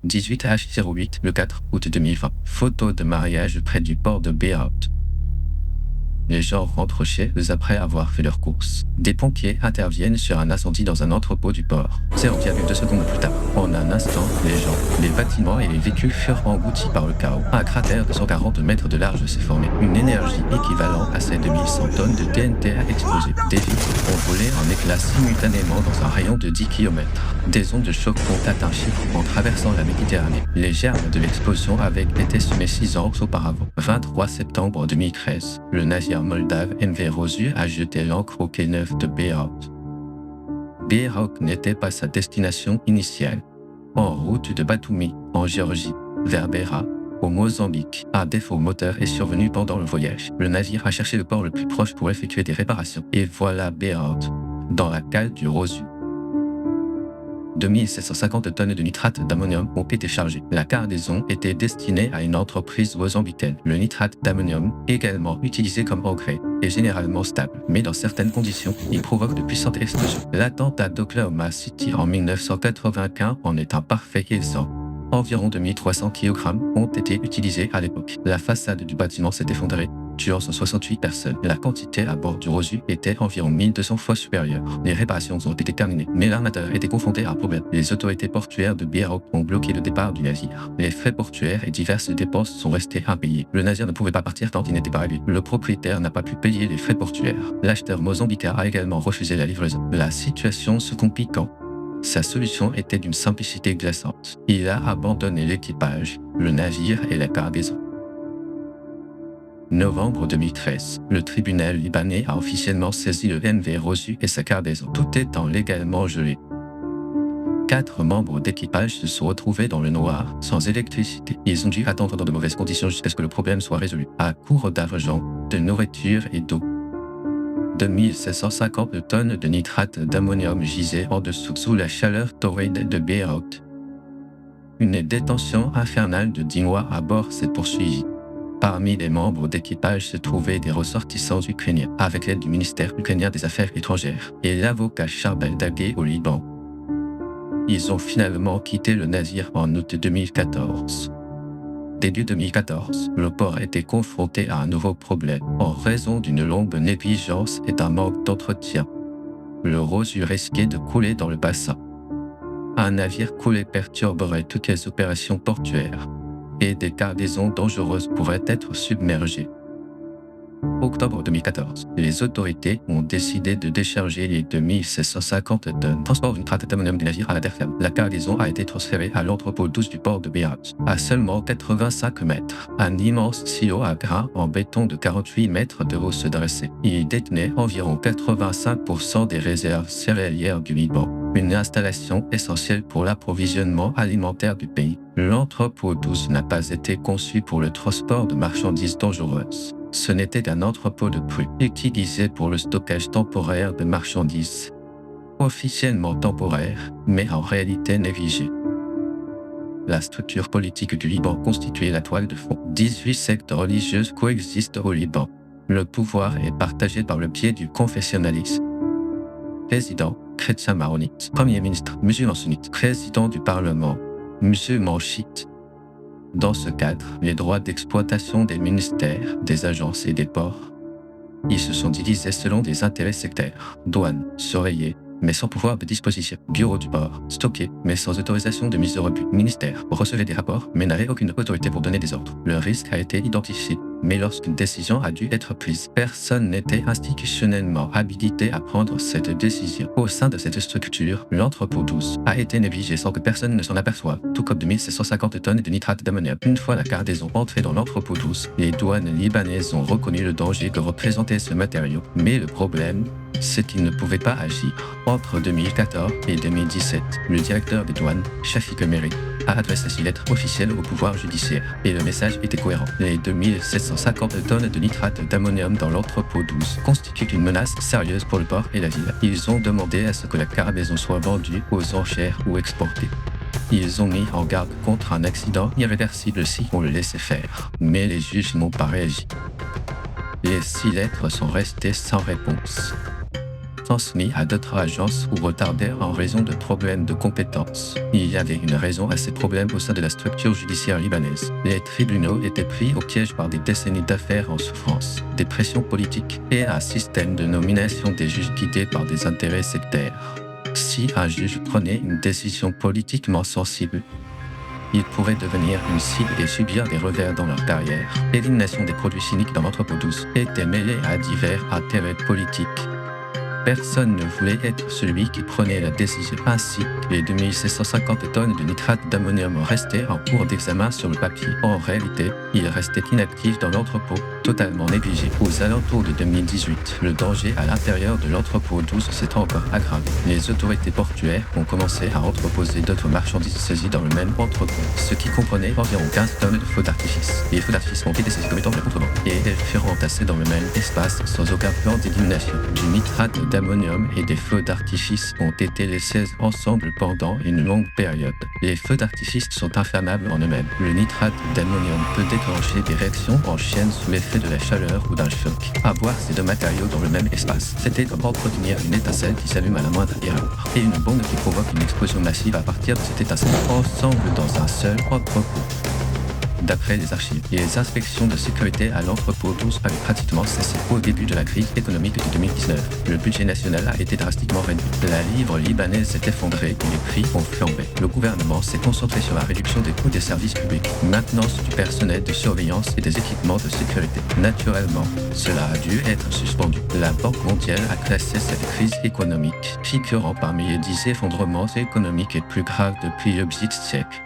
18H08, le 4 août 2020. Photo de mariage près du port de Beyrouth. Les gens rentrent chez eux après avoir fait leurs courses. Des pompiers interviennent sur un incendie dans un entrepôt du port. 0,2 secondes plus tard, en un instant, les gens, les bâtiments et les véhicules furent engloutis par le chaos. Un cratère de 140 mètres de large s'est formé. Une énergie équivalente à celle de 1100 tonnes de TNT a explosé. Des vitres ont volé en éclats simultanément dans un rayon de 10 km. Des ondes de choc ont atteint Chypre en traversant la Méditerranée. Les germes de l'explosion avaient été semés 6 ans auparavant. 23 septembre 2013, le navire moldave MV Rosu a jeté l'ancre au quai neuf de Beyrouth. Beyrouth n'était pas sa destination initiale. En route de Batumi, en Géorgie, vers Beira, au Mozambique, un défaut moteur est survenu pendant le voyage. Le navire a cherché le port le plus proche pour effectuer des réparations. Et voilà Beyrouth, dans la cale du Rosu. 2750 tonnes de nitrate d'ammonium ont été chargées. La cargaison était destinée à une entreprise mozambicaine. Le nitrate d'ammonium, également utilisé comme engrais, est généralement stable, mais dans certaines conditions, il provoque de puissantes explosions. L'attentat d'Oklahoma City en 1995 en est un parfait exemple. Environ 2300 kg ont été utilisés à l'époque. La façade du bâtiment s'est effondrée, tuant 168 personnes. La quantité à bord du Rosu était environ 1200 fois supérieure. Les réparations ont été terminées, mais l'armateur était confronté à un problème. Les autorités portuaires de Beyrouth ont bloqué le départ du navire. Les frais portuaires et diverses dépenses sont restés impayés. Le navire ne pouvait pas partir tant il n'était pas réglé. Le propriétaire n'a pas pu payer les frais portuaires. L'acheteur mozambicain a également refusé la livraison. La situation se compliquant, sa solution était d'une simplicité glaçante. Il a abandonné l'équipage, le navire et la cargaison. Novembre 2013, le tribunal libanais a officiellement saisi le MV Rosu et sa cargaison, tout étant légalement gelé. 4 membres d'équipage se sont retrouvés dans le noir, sans électricité. Ils ont dû attendre dans de mauvaises conditions jusqu'à ce que le problème soit résolu, à court d'argent, de nourriture et d'eau. 2750 tonnes de nitrate d'ammonium gisaient en dessous sous la chaleur torride de Beyrouth. Une détention infernale de 10 mois à bord s'est poursuivie. Parmi les membres d'équipage se trouvaient des ressortissants ukrainiens, avec l'aide du ministère ukrainien des Affaires étrangères et l'avocat Charbel Daguet au Liban. Ils ont finalement quitté le navire en août 2014. Début 2014, le port était confronté à un nouveau problème en raison d'une longue négligence et d'un manque d'entretien. Le Rosu risquait de couler dans le bassin. Un navire coulé perturberait toutes les opérations portuaires et des cargaisons dangereuses pourraient être submergées. Octobre 2014, les autorités ont décidé de décharger les 2750 tonnes. Transport du nitrate d'ammonium du navire à la terre ferme. La cargaison a été transférée à l'entrepôt 12 du port de Beyrouth. À seulement 85 mètres, un immense silo à grains en béton de 48 mètres de haut se dressait. Il détenait environ 85% des réserves céréalières du Liban. Une installation essentielle pour l'approvisionnement alimentaire du pays. L'entrepôt 12 n'a pas été conçu pour le transport de marchandises dangereuses. Ce n'était qu'un entrepôt de cru utilisé pour le stockage temporaire de marchandises. Officiellement temporaire, mais en réalité négligé. La structure politique du Liban constituait la toile de fond. 18 sectes religieuses coexistent au Liban. Le pouvoir est partagé par le biais du confessionnalisme. Président, chrétien maronite. Premier ministre, musulman sunnite. Président du Parlement, musulman chiite. Dans ce cadre, les droits d'exploitation des ministères, des agences et des ports, ils se sont divisés selon des intérêts sectaires. Douane, surveillée, mais sans pouvoir de disposition. Bureau du port, stocké, mais sans autorisation de mise de rebut. Ministère, recevait des rapports, mais n'avait aucune autorité pour donner des ordres. Le risque a été identifié, mais lorsqu'une décision a dû être prise, personne n'était institutionnellement habilité à prendre cette décision. Au sein de cette structure, l'entrepôt 12 a été négligé sans que personne ne s'en aperçoive, tout comme 2750 tonnes de nitrate d'ammonium. Une fois la cargaison entrée dans l'entrepôt 12, les douanes libanaises ont reconnu le danger que représentait ce matériau. Mais le problème, c'est qu'ils ne pouvaient pas agir. Entre 2014 et 2017, le directeur des douanes, Shafiq Meri, a adressé une lettre officielle au pouvoir judiciaire. Et le message était cohérent. Les 2750 tonnes de nitrate d'ammonium dans l'entrepôt 12 constituent une menace sérieuse pour le port et la ville. Ils ont demandé à ce que la cargaison soit vendue aux enchères ou exportée. Ils ont mis en garde contre un accident irréversible si on le laissait faire. Mais les juges n'ont pas réagi. Les 6 lettres sont restées sans réponse. transmis à d'autres agences ou retardés en raison de problèmes de compétences. Il y avait une raison à ces problèmes au sein de la structure judiciaire libanaise. Les tribunaux étaient pris au piège par des décennies d'affaires en souffrance, des pressions politiques et un système de nomination des juges guidé par des intérêts sectaires. Si un juge prenait une décision politiquement sensible, ils pourraient devenir une cible et subir des revers dans leur carrière. L'élimination des produits chimiques dans l'entrepôt 12 était mêlée à divers intérêts politiques. Personne ne voulait être celui qui prenait la décision. Ainsi, les 2750 tonnes de nitrate d'ammonium restaient en cours d'examen sur le papier. En réalité, ils restaient inactifs dans l'entrepôt, totalement négligés. Aux alentours de 2018, le danger à l'intérieur de l'entrepôt 12 s'est encore aggravé. Les autorités portuaires ont commencé à entreposer d'autres marchandises saisies dans le même entrepôt, ce qui comprenait environ 15 tonnes de feux d'artifice. Les feux d'artifice ont été saisis comme étant de la contrebande, et elles furent entassées dans le même espace sans aucun plan d'élimination. Du nitrate d'ammonium et des feux d'artifice ont été laissés ensemble pendant une longue période. Les feux d'artifice sont inflammables en eux-mêmes. Le nitrate d'ammonium peut déclencher des réactions en chaîne sous l'effet de la chaleur ou d'un choc. Avoir ces deux matériaux dans le même espace, c'était comme entretenir une étincelle qui s'allume à la moindre erreur, et une bombe qui provoque une explosion massive à partir de cette étincelle, ensemble dans un seul entrepôt. D'après les archives, les inspections de sécurité à l'entrepôt 12 avaient pratiquement cessé au début de la crise économique de 2019. Le budget national a été drastiquement réduit. La livre libanaise s'est effondrée et les prix ont flambé. Le gouvernement s'est concentré sur la réduction des coûts des services publics, maintenance du personnel de surveillance et des équipements de sécurité. Naturellement, cela a dû être suspendu. La Banque mondiale a classé cette crise économique, figurant parmi les 10 effondrements économiques les plus graves depuis le siècle.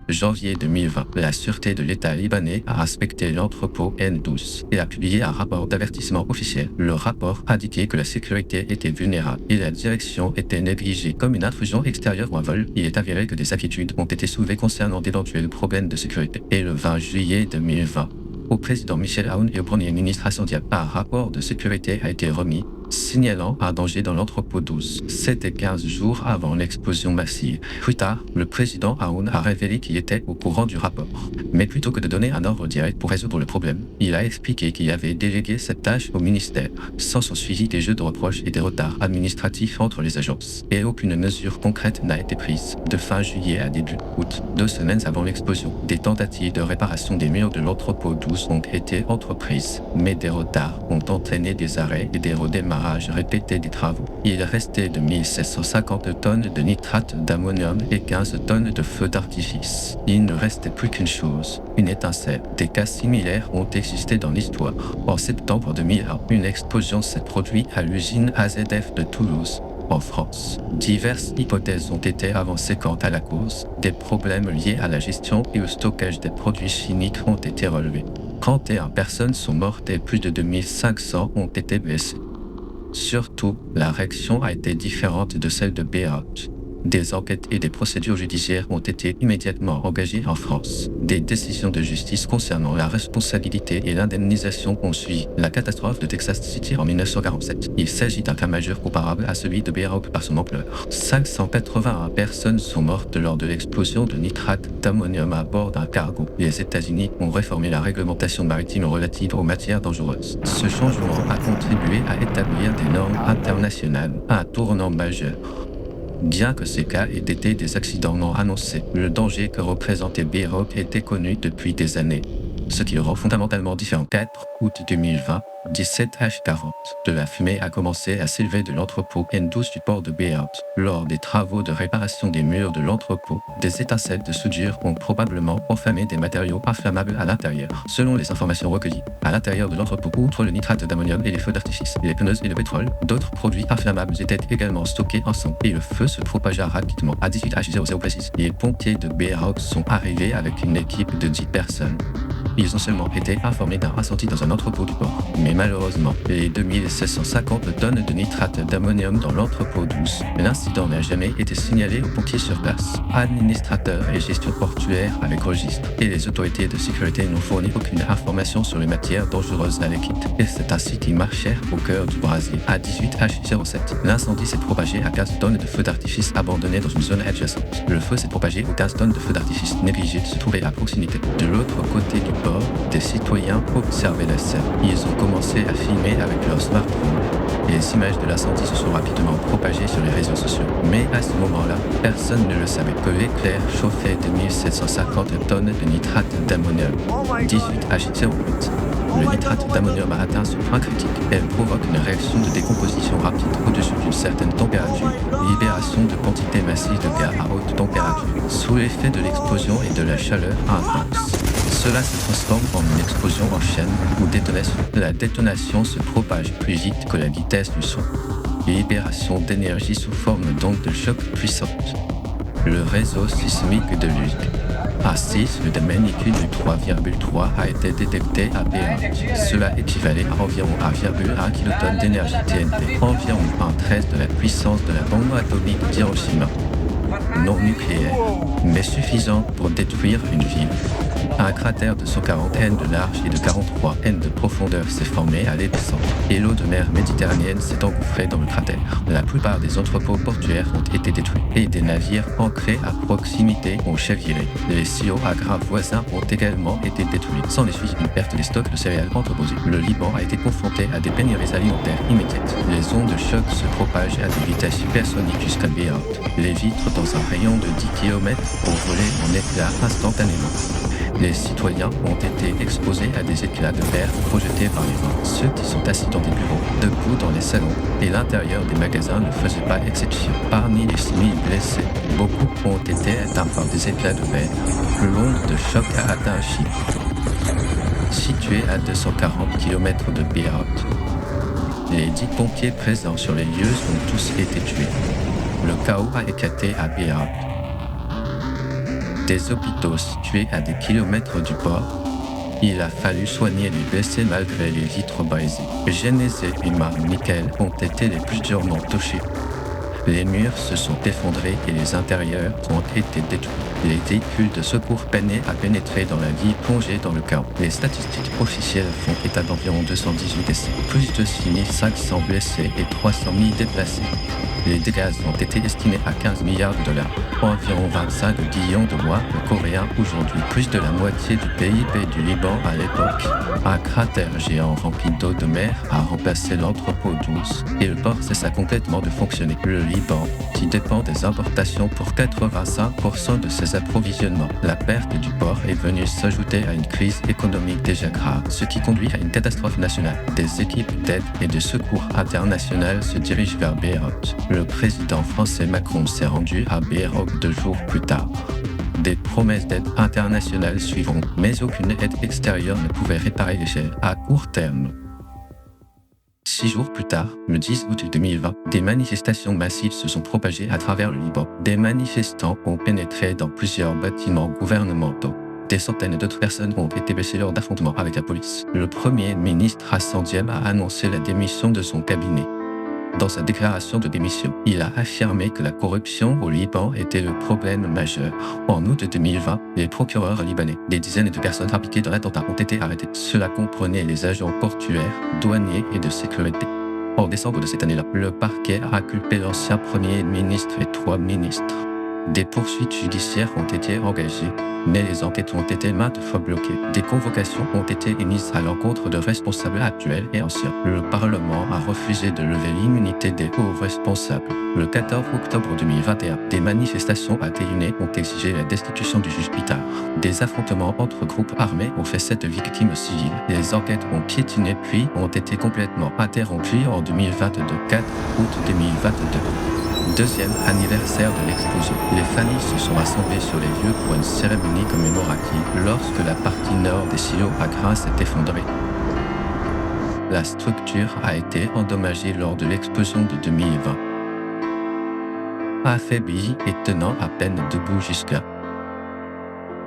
Janvier 2020, la sûreté de l'État libanais a inspecté l'entrepôt N12 et a publié un rapport d'avertissement officiel. Le rapport indiquait que la sécurité était vulnérable et la direction était négligée comme une intrusion extérieure ou un vol. Il est avéré que des inquiétudes ont été soulevées concernant d'éventuels problèmes de sécurité. Et le 20 juillet 2020, au président Michel Aoun et au premier ministre Hassan Diab, un rapport de sécurité a été remis, signalant un danger dans l'entrepôt 12. C'était 15 jours avant l'explosion massive. Plus tard, le président Aoun a révélé qu'il était au courant du rapport. Mais plutôt que de donner un ordre direct pour résoudre le problème, il a expliqué qu'il avait délégué cette tâche au ministère, sans son suivi des jeux de reproches et des retards administratifs entre les agences. Et aucune mesure concrète n'a été prise. De fin juillet à début août, 2 semaines avant l'explosion, des tentatives de réparation des murs de l'entrepôt 12 ont été entreprises, mais des retards ont entraîné des arrêts et des redémarrages répétés des travaux. Il restait 2750 tonnes de nitrate d'ammonium et 15 tonnes de feux d'artifice. Il ne restait plus qu'une chose, une étincelle. Des cas similaires ont existé dans l'histoire. En septembre 2001, une explosion s'est produite à l'usine AZF de Toulouse, en France. Diverses hypothèses ont été avancées quant à la cause. Des problèmes liés à la gestion et au stockage des produits chimiques ont été relevés. 31 personnes sont mortes et plus de 2500 ont été blessées. Surtout, la réaction a été différente de celle de Beyrouth. Des enquêtes et des procédures judiciaires ont été immédiatement engagées en France. Des décisions de justice concernant la responsabilité et l'indemnisation ont suivi. La catastrophe de Texas City en 1947. Il s'agit d'un cas majeur comparable à celui de Beyrouth par son ampleur. 581 personnes sont mortes lors de l'explosion de nitrate d'ammonium à bord d'un cargo. Les États-Unis ont réformé la réglementation maritime relative aux matières dangereuses. Ce changement a contribué à établir des normes internationales, un tournant majeur. Bien que ces cas aient été des accidents non annoncés, le danger que représentait Beyrouth était connu depuis des années, ce qui le rend fondamentalement différent. 4 août 2020, 17h40, de la fumée a commencé à s'élever de l'entrepôt N12 du port de Beyrouth. Lors des travaux de réparation des murs de l'entrepôt, des étincelles de soudure ont probablement enflammé des matériaux inflammables à l'intérieur. Selon les informations recueillies, à l'intérieur de l'entrepôt, outre le nitrate d'ammonium et les feux d'artifice, les pneus et le pétrole, d'autres produits inflammables étaient également stockés ensemble et le feu se propagea rapidement. À 18h00 précise, les pompiers de Beyrouth sont arrivés avec une équipe de 10 personnes. Ils ont seulement été informés d'un incendie dans un entrepôt du port. Mais malheureusement, les 2750 tonnes de nitrate d'ammonium dans l'entrepôt 12, l'incident n'a jamais été signalé aux pompiers sur place. Administrateurs et gestion portuaire avec registre. Et les autorités de sécurité n'ont fourni aucune information sur les matières dangereuses à l'équipe. Et c'est ainsi qu'ils marchèrent au cœur du brasier. À 18h07, l'incendie s'est propagé à 15 tonnes de feux d'artifice abandonnés dans une zone adjacente. Le feu s'est propagé aux 15 tonnes de feux d'artifice négligés se trouvaient à proximité. De l'autre côté du port, des citoyens observaient la scène. Ils ont commencé commencé à filmer avec leur smartphone. Les images de l'incendie se sont rapidement propagées sur les réseaux sociaux. Mais à ce moment-là, personne ne le savait que l'éclair chauffait de 1750 tonnes de nitrate d'ammonium, 18 H08. Le nitrate d'ammonium a atteint ce point critique. Elle provoque une réaction de décomposition rapide au-dessus d'une certaine température, libération de quantités massives de gaz à haute température. Sous l'effet de l'explosion et de la chaleur intense, cela se transforme en une explosion en chaîne ou détonation. La détonation se propage plus vite que la vitesse du son. Libération d'énergie sous forme d'ondes de choc puissantes. Le réseau sismique de l'UIC. Un séisme de magnitude 3,3 a été détecté à Beyrouth. Cela équivalait à environ 1,1 kilotonne d'énergie TNT, environ 1/13 de la puissance de la bombe atomique d'Hiroshima. Non nucléaire, mais suffisant pour détruire une ville. Un cratère de 140 n de large et de 43 n de profondeur s'est formé à l'épicentre, et l'eau de mer Méditerranéenne s'est engouffrée dans le cratère. La plupart des entrepôts portuaires ont été détruits, et des navires ancrés à proximité ont chaviré. Les silos à grains voisins ont également été détruits. S'en est suivi une perte des stocks de céréales entreposés. Le Liban a été confronté à des pénuries alimentaires immédiates. Les ondes de choc se propagent à des vitesses supersoniques jusqu'à Beyrouth. Les vitres dans un rayon de 10 km ont volé en éclats instantanément. Les citoyens ont été exposés à des éclats de verre projetés par les vents. Ceux qui sont assis dans des bureaux, debout dans les salons et l'intérieur des magasins ne faisaient pas exception. Parmi les 6 000 blessés, beaucoup ont été atteints par des éclats de verre. L'onde de choc a atteint un chiffre. Situé à 240 km de Beyrouth, les 10 pompiers présents sur les lieux ont tous été tués. Le chaos a éclaté à Beyrouth. Des hôpitaux situés à des kilomètres du port, il a fallu soigner les blessés malgré les vitres brisées. Génésée et Michael ont été les plus durement touchés. Les murs se sont effondrés et les intérieurs ont été détruits. Les véhicules de secours peinaient à pénétrer dans la ville plongée dans le chaos. Les statistiques officielles font état d'environ 218 décès, plus de 6500 blessés et 300 000 déplacés. Les dégâts ont été estimés à 15 milliards de dollars, environ 25 millions de dollars coréens aujourd'hui, plus de la moitié du PIB du Liban à l'époque. Un cratère géant rempli d'eau de mer a remplacé l'entrepôt douce et le port cessa complètement de fonctionner. Le Liban, qui dépend des importations pour 85% de ses approvisionnements. La perte du port est venue s'ajouter à une crise économique déjà grave, ce qui conduit à une catastrophe nationale. Des équipes d'aide et de secours internationales se dirigent vers Beyrouth. Le président français Macron s'est rendu à Beyrouth 2 jours plus tard. Des promesses d'aide internationale suivront, mais aucune aide extérieure ne pouvait réparer les chaînes à court terme. 6 jours plus tard, le 10 août 2020, des manifestations massives se sont propagées à travers le Liban. Des manifestants ont pénétré dans plusieurs bâtiments gouvernementaux. Des centaines d'autres personnes ont été blessées lors d'affrontements avec la police. Le premier ministre Hassan Diab a annoncé la démission de son cabinet. Dans sa déclaration de démission, il a affirmé que la corruption au Liban était le problème majeur. En août 2020, les procureurs libanais, des dizaines de personnes impliquées dans l'attentat ont été arrêtées. Cela comprenait les agents portuaires, douaniers et de sécurité. En décembre de cette année-là, le parquet a inculpé l'ancien premier ministre et 3 ministres. Des poursuites judiciaires ont été engagées, mais les enquêtes ont été maintes fois bloquées. Des convocations ont été émises à l'encontre de responsables actuels et anciens. Le Parlement a refusé de lever l'immunité des hauts responsables. Le 14 octobre 2021, des manifestations atténuées ont exigé la destitution du juge Bitar. Des affrontements entre groupes armés ont fait 7 victimes civiles. Les enquêtes ont piétiné puis ont été complètement interrompues en 2022, 4 août 2022. Deuxième anniversaire de l'explosion. Les familles se sont rassemblées sur les lieux pour une cérémonie commémorative lorsque la partie nord des silos à grains s'est effondrée. La structure a été endommagée lors de l'explosion de 2020. Affaiblie et tenant à peine debout jusqu'à.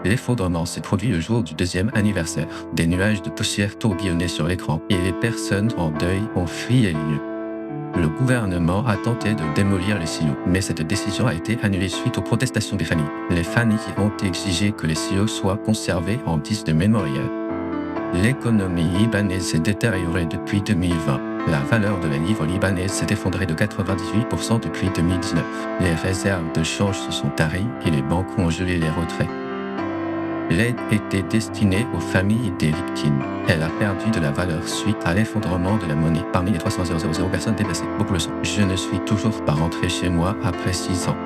L'effondrement s'est produit le jour du deuxième anniversaire. Des nuages de poussière tourbillonnaient sur l'écran et les personnes en deuil ont fui les lieux. Le gouvernement a tenté de démolir les silos, mais cette décision a été annulée suite aux protestations des familles. Les familles ont exigé que les silos soient conservés en guise de mémorial. L'économie libanaise s'est détériorée depuis 2020. La valeur de la livre libanaise s'est effondrée de 98% depuis 2019. Les réserves de change se sont taries et les banques ont gelé les retraits. L'aide était destinée aux familles des victimes. Elle a perdu de la valeur suite à l'effondrement de la monnaie. Parmi les 300 000 personnes déplacées, beaucoup le sont. Je ne suis toujours pas rentré chez moi après 6 ans.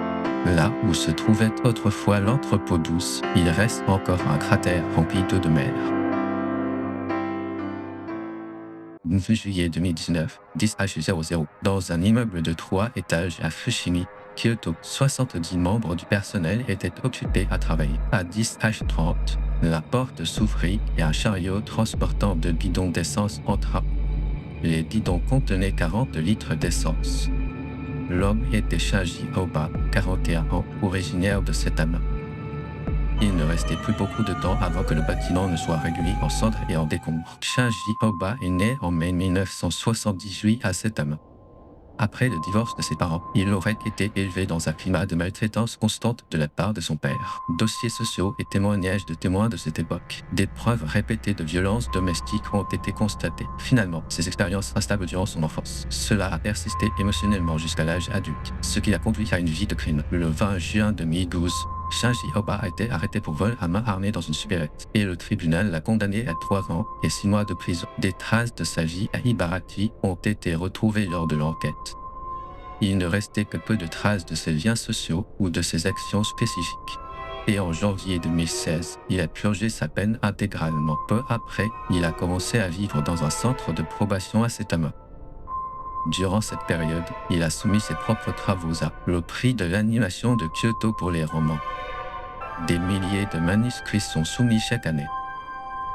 Là où se trouvait autrefois l'entrepôt douce, il reste encore un cratère rempli d'eau de mer. 9 juillet 2019, 10h00, dans un immeuble de 3 étages à Fushimi, Kyoto, 70 membres du personnel étaient occupés à travailler. À 10h30, la porte s'ouvrit et un chariot transportant de bidons d'essence entra. Les bidons contenaient 40 litres d'essence. L'homme était Shinji Oba, 41 ans, originaire de Saitama. Il ne restait plus beaucoup de temps avant que le bâtiment ne soit réduit en cendres et en décombres. Shinji Oba est né en mai 1978 à Saitama. Après le divorce de ses parents, il aurait été élevé dans un climat de maltraitance constante de la part de son père. Dossiers sociaux et témoignages de témoins de cette époque. Des preuves répétées de violences domestiques ont été constatées. Finalement, ces expériences instables durant son enfance. Cela a persisté émotionnellement jusqu'à l'âge adulte, ce qui l'a conduit à une vie de crime. Le 20 juin 2012, Shinji Oba a été arrêté pour vol à main armée dans une supérette et le tribunal l'a condamné à 3 ans et 6 mois de prison. Des traces de sa vie à Ibaraki ont été retrouvées lors de l'enquête. Il ne restait que peu de traces de ses liens sociaux ou de ses actions spécifiques. Et en janvier 2016, il a purgé sa peine intégralement. Peu après, il a commencé à vivre dans un centre de probation à Saitama. Durant cette période, il a soumis ses propres travaux à le prix de l'animation de Kyoto pour les romans. Des milliers de manuscrits sont soumis chaque année.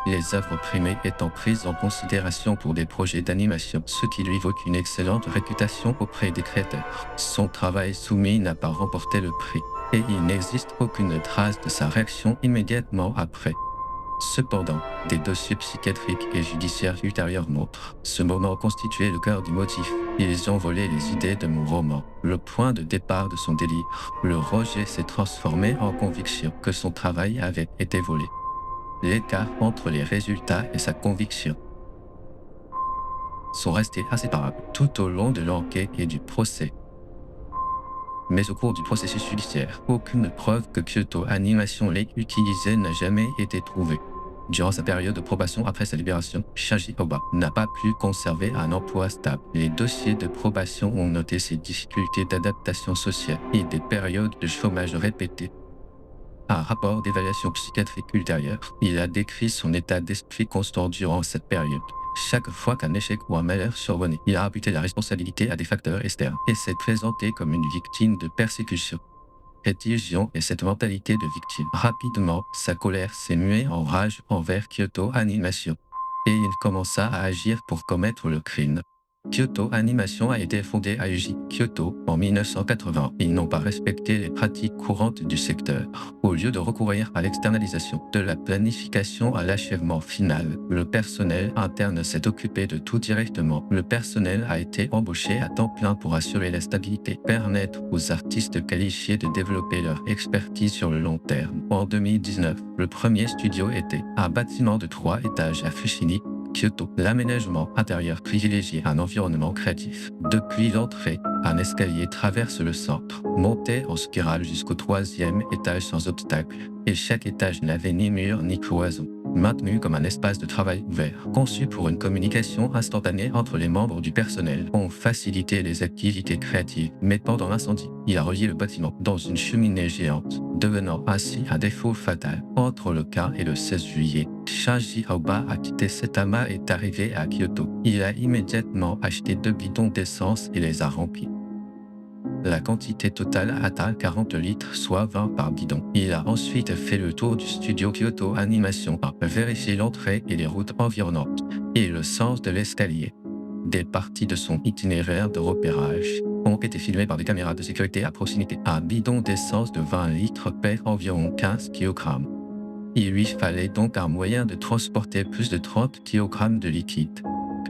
Les œuvres primées étant prises en considération pour des projets d'animation, ce qui lui vaut une excellente réputation auprès des créateurs. Son travail soumis n'a pas remporté le prix, et il n'existe aucune trace de sa réaction immédiatement après. Cependant, des dossiers psychiatriques et judiciaires ultérieurs montrent ce moment constituait le cœur du motif. Ils ont volé les idées de mon roman, le point de départ de son délire. Le rejet s'est transformé en conviction que son travail avait été volé. L'écart entre les résultats et sa conviction sont restés inséparables tout au long de l'enquête et du procès. Mais au cours du processus judiciaire, aucune preuve que Kyoto Animation l'ait utilisée n'a jamais été trouvée. Durant sa période de probation après sa libération, Shinji Oba n'a pas pu conserver un emploi stable. Les dossiers de probation ont noté ses difficultés d'adaptation sociale et des périodes de chômage répétées. Un rapport d'évaluation psychiatrique ultérieur, il a décrit son état d'esprit constant durant cette période. Chaque fois qu'un échec ou un malheur survenait, il a imputé la responsabilité à des facteurs externes et s'est présenté comme une victime de persécution. Cette illusion et cette mentalité de victime. Rapidement, sa colère s'est muée en rage envers Kyoto Animation et il commença à agir pour commettre le crime. Kyoto Animation a été fondée à Uji, Kyoto, en 1980. Ils n'ont pas respecté les pratiques courantes du secteur. Au lieu de recourir à l'externalisation, de la planification à l'achèvement final, le personnel interne s'est occupé de tout directement. Le personnel a été embauché à temps plein pour assurer la stabilité, permettre aux artistes qualifiés de développer leur expertise sur le long terme. En 2019, le premier studio était un bâtiment de 3 étages à Fushimi, Kyoto. L'aménagement intérieur privilégie un environnement créatif. Depuis l'entrée, un escalier traverse le centre, monté en spirale jusqu'au 3e étage sans obstacle, et chaque étage n'avait ni mur ni cloison. Maintenu comme un espace de travail ouvert, conçu pour une communication instantanée entre les membres du personnel, ont facilité les activités créatives. Mais pendant l'incendie, il a relié le bâtiment dans une cheminée géante, devenant ainsi un défaut fatal. Entre le 15 et le 16 juillet, Shinji Oba a quitté Saitama et est arrivé à Kyoto. Il a immédiatement acheté 2 bidons d'essence et les a remplis. La quantité totale atteint 40 litres, soit 20 par bidon. Il a ensuite fait le tour du studio Kyoto Animation, vérifié l'entrée et les routes environnantes, et le sens de l'escalier. Des parties de son itinéraire de repérage ont été filmées par des caméras de sécurité à proximité. Un bidon d'essence de 20 litres pèse environ 15 kg. Il lui fallait donc un moyen de transporter plus de 30 kg de liquide.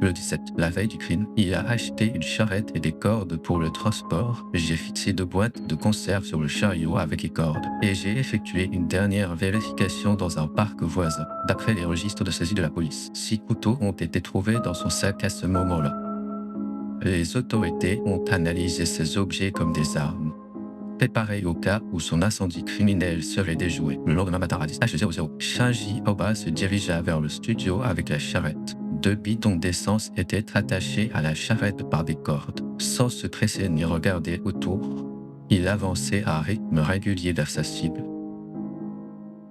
Le 17, la veille du crime, il a acheté une charrette et des cordes pour le transport. J'ai fixé 2 boîtes de conserve sur le chariot avec les cordes et j'ai effectué une dernière vérification dans un parc voisin. D'après les registres de saisie de la police, 6 couteaux ont été trouvés dans son sac à ce moment-là. Les autorités ont analysé ces objets comme des armes. préparé au cas où son incendie criminel serait déjoué. Le lendemain matin à 10h00, Shinji Oba se dirigea vers le studio avec la charrette. 2 bidons d'essence étaient attachés à la charrette par des cordes. Sans se presser ni regarder autour, il avançait à rythme régulier vers sa cible.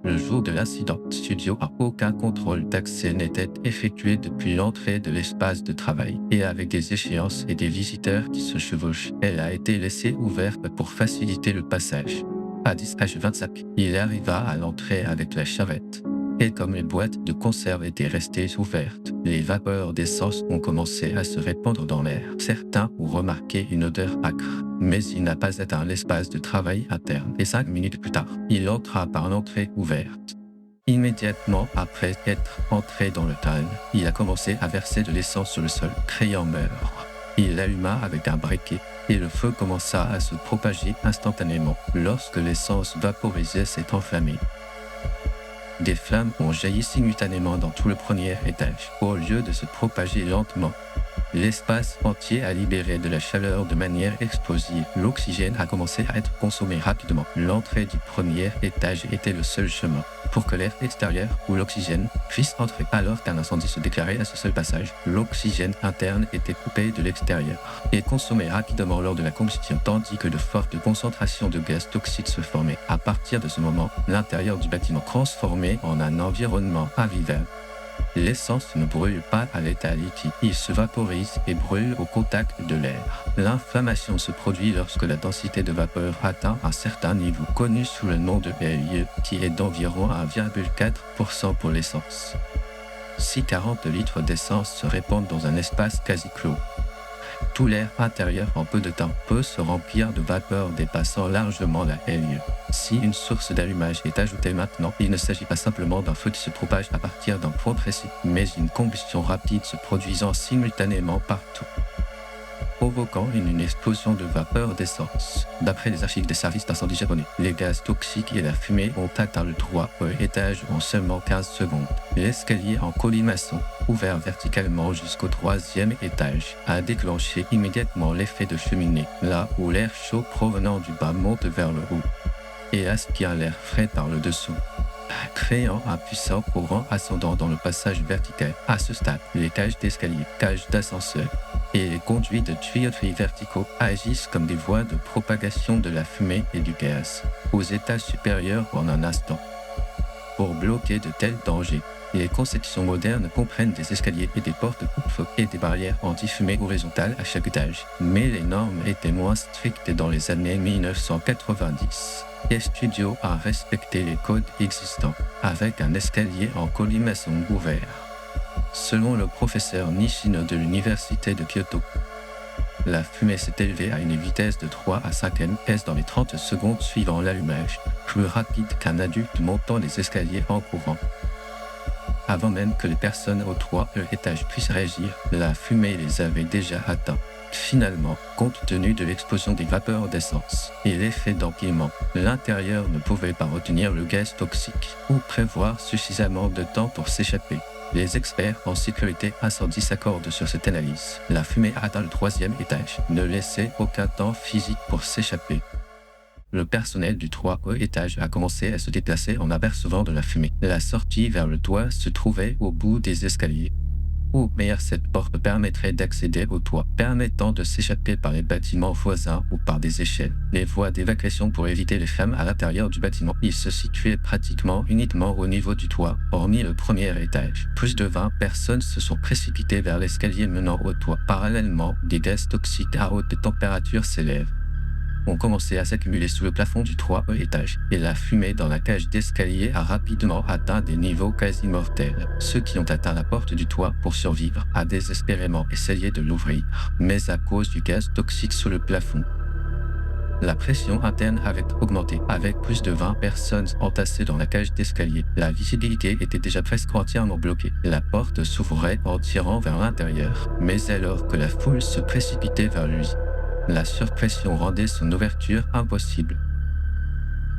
Le jour de l'incident, studio à aucun contrôle d'accès n'était effectué depuis l'entrée de l'espace de travail. Et avec des échéances et des visiteurs qui se chevauchent, elle a été laissée ouverte pour faciliter le passage. À 10h25, il arriva à l'entrée avec la charrette. Et comme les boîtes de conserve étaient restées ouvertes, les vapeurs d'essence ont commencé à se répandre dans l'air. Certains ont remarqué une odeur âcre, mais il n'a pas atteint l'espace de travail interne. Et 5 minutes plus tard, il entra par l'entrée ouverte. Immédiatement après être entré dans le tunnel, il a commencé à verser de l'essence sur le sol, criant meurtre. Il l'alluma avec un briquet et le feu commença à se propager instantanément. Lorsque l'essence vaporisée s'est enflammée, des flammes ont jailli simultanément dans tout le premier étage. Au lieu de se propager lentement, l'espace entier a libéré de la chaleur de manière explosive. L'oxygène a commencé à être consommé rapidement. L'entrée du premier étage était le seul chemin pour que l'air extérieur ou l'oxygène puisse entrer. Alors qu'un incendie se déclarait à ce seul passage, l'oxygène interne était coupé de l'extérieur et consommé rapidement lors de la combustion, tandis que de fortes concentrations de gaz toxiques se formaient. À partir de ce moment, l'intérieur du bâtiment transformé en un environnement invivable. L'essence ne brûle pas à l'état liquide, il se vaporise et brûle au contact de l'air. L'inflammation se produit lorsque la densité de vapeur atteint un certain niveau, connu sous le nom de LIE, qui est d'environ 1,4% pour l'essence. Si 40 litres d'essence se répandent dans un espace quasi clos, tout l'air intérieur en peu de temps peut se remplir de vapeur dépassant largement la LIE. Si une source d'allumage est ajoutée maintenant, il ne s'agit pas simplement d'un feu qui se propage à partir d'un point précis, mais une combustion rapide se produisant simultanément partout, provoquant une explosion de vapeur d'essence. D'après les archives des services d'incendie japonais, les gaz toxiques et la fumée ont atteint le 3e étage en seulement 15 secondes. L'escalier en colimaçon, ouvert verticalement jusqu'au 3e étage, a déclenché immédiatement l'effet de cheminée, là où l'air chaud provenant du bas monte vers le haut et aspire l'air frais par le dessous, créant un puissant courant ascendant dans le passage vertical. À ce stade, les cages d'escalier, cages d'ascenseur et les conduits de tuyauterie verticaux agissent comme des voies de propagation de la fumée et du gaz aux étages supérieurs en un instant. Pour bloquer de tels dangers, les conceptions modernes comprennent des escaliers et des portes coupe-feu et des barrières anti-fumée horizontales à chaque étage. Mais les normes étaient moins strictes dans les années 1990. Et Studio a respecté les codes existants avec un escalier en colimaçon ouvert. Selon le professeur Nishino de l'université de Kyoto, la fumée s'est élevée à une vitesse de 3 à 5 ms dans les 30 secondes suivant l'allumage, plus rapide qu'un adulte montant les escaliers en courant. Avant même que les personnes au 3e étage puissent réagir, la fumée les avait déjà atteints. Finalement, compte tenu de l'explosion des vapeurs d'essence et l'effet d'empilement, l'intérieur ne pouvait pas retenir le gaz toxique ou prévoir suffisamment de temps pour s'échapper. Les experts en sécurité incendie s'accordent sur cette analyse. La fumée atteint le 3e étage, ne laissait aucun temps physique pour s'échapper. Le personnel du 3e étage a commencé à se déplacer en apercevant de la fumée. La sortie vers le toit se trouvait au bout des escaliers. Ou bien cette porte permettrait d'accéder au toit, permettant de s'échapper par les bâtiments voisins ou par des échelles. Les voies d'évacuation pour éviter les flammes à l'intérieur du bâtiment, il se situait pratiquement uniquement au niveau du toit, hormis le 1er étage. Plus de 20 personnes se sont précipitées vers l'escalier menant au toit. Parallèlement, des gaz toxiques à haute température s'élèvent, ont commencé à s'accumuler sous le plafond du 3e étage et la fumée dans la cage d'escalier a rapidement atteint des niveaux quasi mortels. Ceux qui ont atteint la porte du toit pour survivre a désespérément essayé de l'ouvrir, mais à cause du gaz toxique sous le plafond, la pression interne avait augmenté. Avec plus de 20 personnes entassées dans la cage d'escalier, la visibilité était déjà presque entièrement bloquée. La porte s'ouvrait en tirant vers l'intérieur, mais alors que la foule se précipitait vers lui, la surpression rendait son ouverture impossible.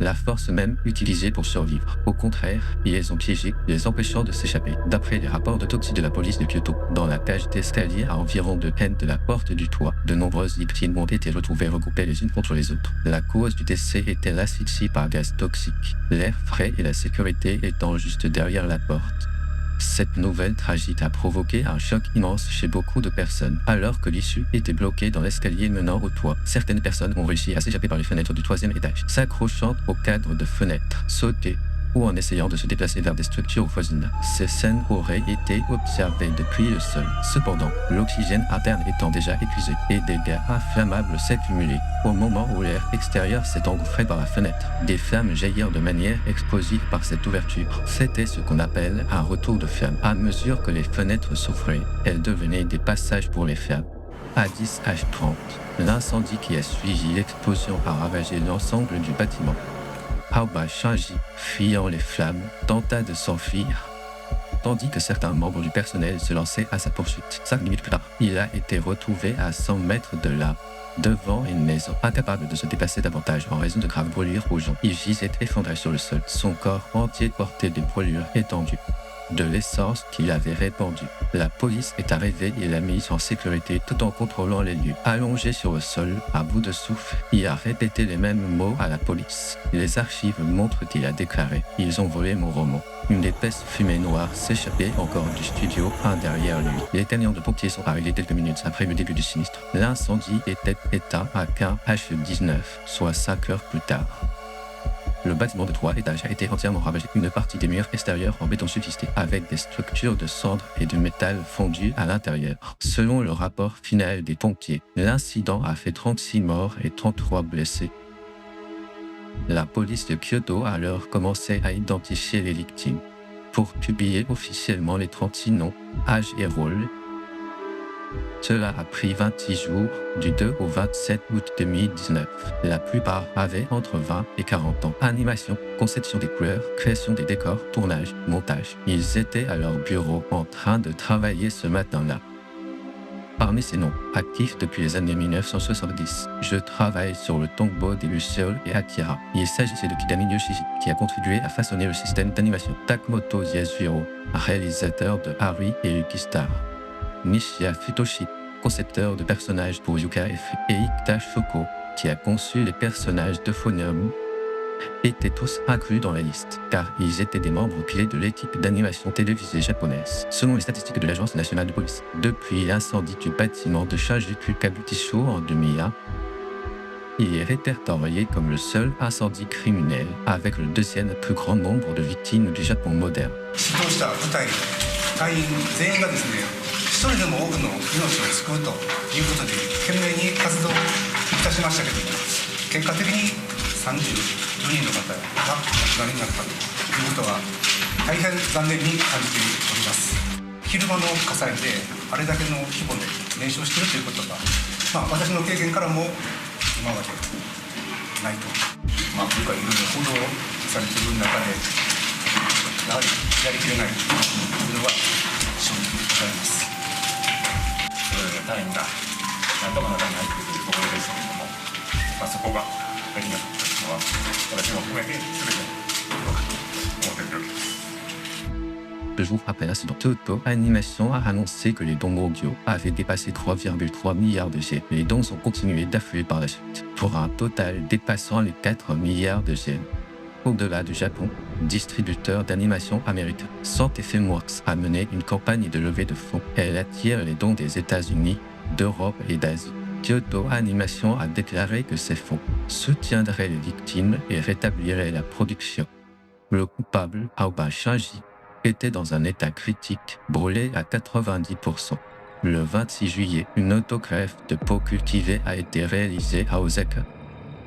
la force même utilisée pour survivre. Au contraire, ils les ont piégés, les empêchant de s'échapper. D'après les rapports d'autopsie de la police de Kyoto, dans la cage d'escalier à environ 2 mètres de la porte du toit, de nombreuses victimes ont été retrouvées regroupées les unes contre les autres. La cause du décès était l'asphyxie par gaz toxique, l'air frais et la sécurité étant juste derrière la porte. Cette nouvelle tragique a provoqué un choc immense chez beaucoup de personnes. Alors que l'issue était bloquée dans l'escalier menant au toit, certaines personnes ont réussi à s'échapper par les fenêtres du 3e étage, s'accrochant au cadre de fenêtres, sauter ou en essayant de se déplacer vers des structures voisines. Ces scènes auraient été observées depuis le sol. Cependant, l'oxygène interne étant déjà épuisé et des gaz inflammables s'accumulaient. Au moment où l'air extérieur s'est engouffré par la fenêtre, des flammes jaillirent de manière explosive par cette ouverture. C'était ce qu'on appelle un retour de flamme. À mesure que les fenêtres s'ouvraient, elles devenaient des passages pour les flammes. À 10h30, l'incendie qui a suivi l'explosion a ravagé l'ensemble du bâtiment. Aoba Shinji, fuyant les flammes, tenta de s'enfuir, tandis que certains membres du personnel se lançaient à sa poursuite. 5 minutes plus tard, il a été retrouvé à 100 mètres de là, devant une maison, incapable de se déplacer davantage en raison de graves brûlures aux jambes. Il gisait effondré sur le sol, son corps entier portait des brûlures étendues de l'essence qu'il avait répandue. La police est arrivée et l'a mis en sécurité tout en contrôlant les lieux. Allongé sur le sol, à bout de souffle, il a répété les mêmes mots à la police. Les archives montrent qu'il a déclaré « Ils ont volé mon roman ». Une épaisse fumée noire s'échappait encore du studio, un derrière lui. Les camions de pompiers sont arrivés quelques minutes après le début du sinistre. L'incendie était éteint à 15h19, soit 5 heures plus tard. Le bâtiment de 3 étages a été entièrement ravagé. Une partie des murs extérieurs en béton subsistait, avec des structures de cendres et de métal fondu à l'intérieur. Selon le rapport final des pompiers, l'incident a fait 36 morts et 33 blessés. La police de Kyoto a alors commencé à identifier les victimes pour publier officiellement les 36 noms, âges et rôles. Cela a pris 26 jours, du 2 au 27 août 2019. La plupart avaient entre 20 et 40 ans. Animation, conception des couleurs, création des décors, tournage, montage. Ils étaient à leur bureau en train de travailler ce matin-là. Parmi ces noms, actifs depuis les années 1970, je travaille sur le tombeau des Lucioles et Akira. Il s'agissait de Kigami Yoshiji, qui a contribué à façonner le système d'animation. Takemoto Yasuhiro, réalisateur de Harry et Lucky Star. Nishiya Futoshi, concepteur de personnages pour Yuka F. et Ikuta Shoko, qui a conçu les personnages de Phonium, étaient tous inclus dans la liste, car ils étaient des membres clés de l'équipe d'animation télévisée japonaise. Selon les statistiques de l'Agence nationale de police, depuis l'incendie du bâtiment de Shinjuku Kabukicho en 2001, il est répertorié comme le seul incendie criminel, avec le 2e plus grand nombre de victimes du Japon moderne. 一人でも多くの命を救うということで懸命に活動いたしましたけども、結果的に34人の方がお亡くなりになったということは大変残念に感じております。昼間の火災であれだけの規模で燃焼しているということが、私の経験からも今までないと、今回いろいろ報道されている中でやはりやりきれないというのは正直ございます。大変だ、なんとかならないというところですけれども、そこができなかったのは私も含めて全てどうかと思っております。2 jours après l'incident, Toto Animation a annoncé que les dons mondiaux avaient dépassé 3,3 milliards de yens. Les dons ont continué d'affluer par la suite, pour un total dépassant les 4 milliards de yens. Au-delà du Japon, distributeur d'animation américain, Santé Filmworks a mené une campagne de levée de fonds. Elle attire les dons des États-Unis, d'Europe et d'Asie. Kyoto Animation a déclaré que ces fonds soutiendraient les victimes et rétabliraient la production. Le coupable, Aoba Shinji, était dans un état critique, brûlé à 90%. Le 26 juillet, une autogreffe de peau cultivée a été réalisée à Osaka.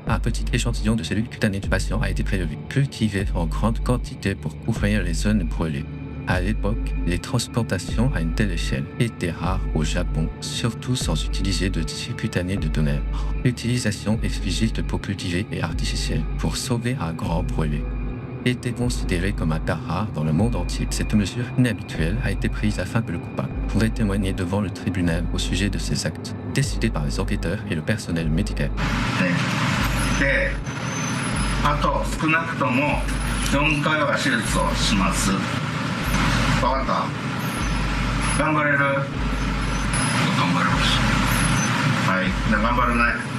Un petit échantillon de cellules cutanées du patient a été prélevé, cultivé en grande quantité pour couvrir les zones brûlées. À l'époque, les transplantations à une telle échelle étaient rares au Japon, surtout sans utiliser de tissu cutané de donneur. L'utilisation exclusive de peau cultivée et artificielle pour sauver un grand brûlé était considérée comme un cas rare dans le monde entier. Cette mesure inhabituelle a été prise afin que le coupable pouvait témoigner devant le tribunal au sujet de ses actes, décidés par les enquêteurs et le personnel médical. あと少なくとも4回は手術をします。分かった？頑張れる？頑張ります。はい、じゃあ頑張るね。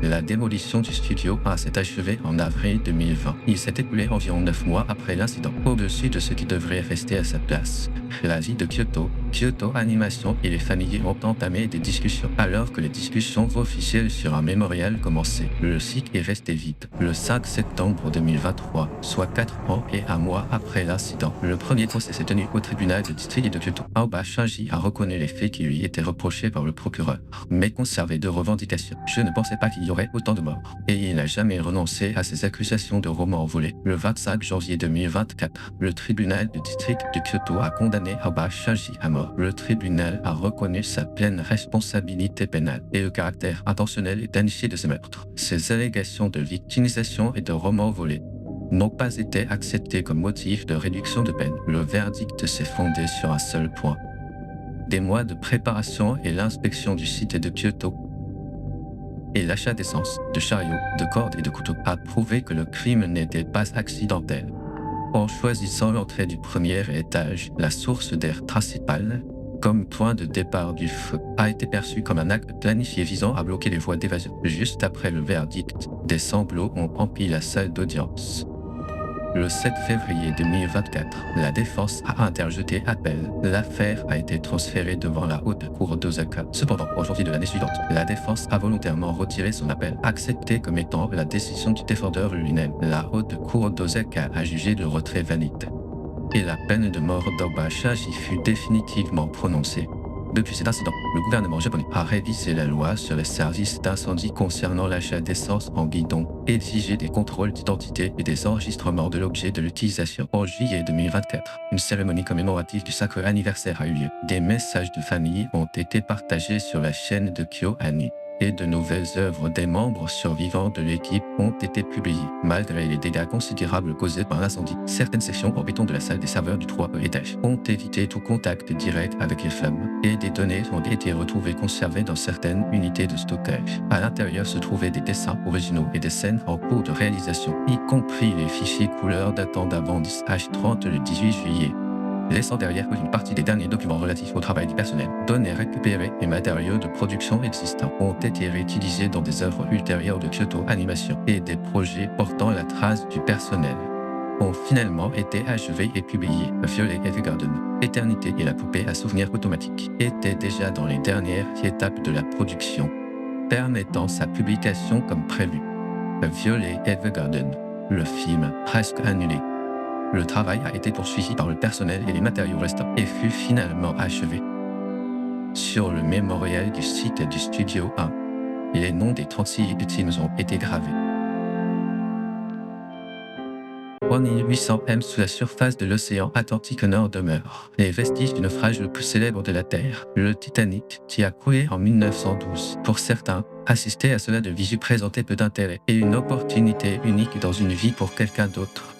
La démolition du studio A s'est achevée en avril 2020. Il s'est écoulé environ 9 mois après l'incident. Au-dessus de ce qui devrait rester à sa place, la vie de Kyoto, Kyoto Animation et les familles ont entamé des discussions. Alors que les discussions officielles sur un mémorial commençaient, le site est resté vide. Le 5 septembre 2023, soit 4 ans et 1 mois après l'incident, le premier procès s'est tenu au tribunal de district de Kyoto. Aoba Shinji a reconnu les faits qui lui étaient reprochés par le procureur, mais conservé de revendications. Je ne pensais pas qu'il y aurait autant de morts, et il n'a jamais renoncé à ses accusations de romans volés. Le 25 janvier 2024, le tribunal du district de Kyoto a condamné Aoba Shinji à mort. Le tribunal a reconnu sa pleine responsabilité pénale et le caractère intentionnel et planifié de ces meurtres. Ces allégations de victimisation et de romans volés n'ont pas été acceptées comme motif de réduction de peine. Le verdict s'est fondé sur un seul point. Des mois de préparation et l'inspection du site de Kyoto et l'achat d'essence, de chariots, de cordes et de couteaux a prouvé que le crime n'était pas accidentel. En choisissant l'entrée du premier étage, la source d'air principale, comme point de départ du feu, a été perçue comme un acte planifié visant à bloquer les voies d'évasion. Juste après le verdict, des sanglots ont empli la salle d'audience. Le 7 février 2024, la défense a interjeté appel. L'affaire a été transférée devant la haute cour d'Osaka. Cependant, en janvier de l'année suivante, la défense a volontairement retiré son appel, accepté comme étant la décision du défendeur lui-même. La haute cour d'Osaka a jugé le retrait valide, et la peine de mort d'Aoba Shinji fut définitivement prononcée. Depuis cet incident, le gouvernement japonais a révisé la loi sur les services d'incendie concernant l'achat d'essence en bidon, exigé des contrôles d'identité et des enregistrements de l'objet de l'utilisation. En juillet 2024, une cérémonie commémorative du sacré anniversaire a eu lieu. Des messages de famille ont été partagés sur la chaîne de KyoAni. Et de nouvelles œuvres des membres survivants de l'équipe ont été publiées. Malgré les dégâts considérables causés par l'incendie, certaines sections en béton de la salle des serveurs du 3e étage ont évité tout contact direct avec les flammes, et des données ont été retrouvées conservées dans certaines unités de stockage. À l'intérieur se trouvaient des dessins originaux et des scènes en cours de réalisation, y compris les fichiers couleurs datant d'avant 10H30 le 18 juillet. Laissant derrière une partie des derniers documents relatifs au travail du personnel, données récupérées et matériaux de production existants ont été réutilisés dans des œuvres ultérieures de Kyoto Animation, et des projets portant la trace du personnel ont finalement été achevés et publiés. Violet Evergarden, Éternité et la poupée à souvenirs automatique étaient déjà dans les dernières étapes de la production, permettant sa publication comme prévu. Violet Evergarden, le film presque annulé. Le travail a été poursuivi par le personnel et les matériaux restants et fut finalement achevé. Sur le mémorial du site du Studio 1, les noms des 36 victimes ont été gravés. 3800 m sous la surface de l'océan Atlantique Nord demeurent les vestiges du naufrage le plus célèbre de la Terre, le Titanic, qui a coulé en 1912. Pour certains, assister à cela de visu présentait peu d'intérêt et une opportunité unique dans une vie pour quelqu'un d'autre.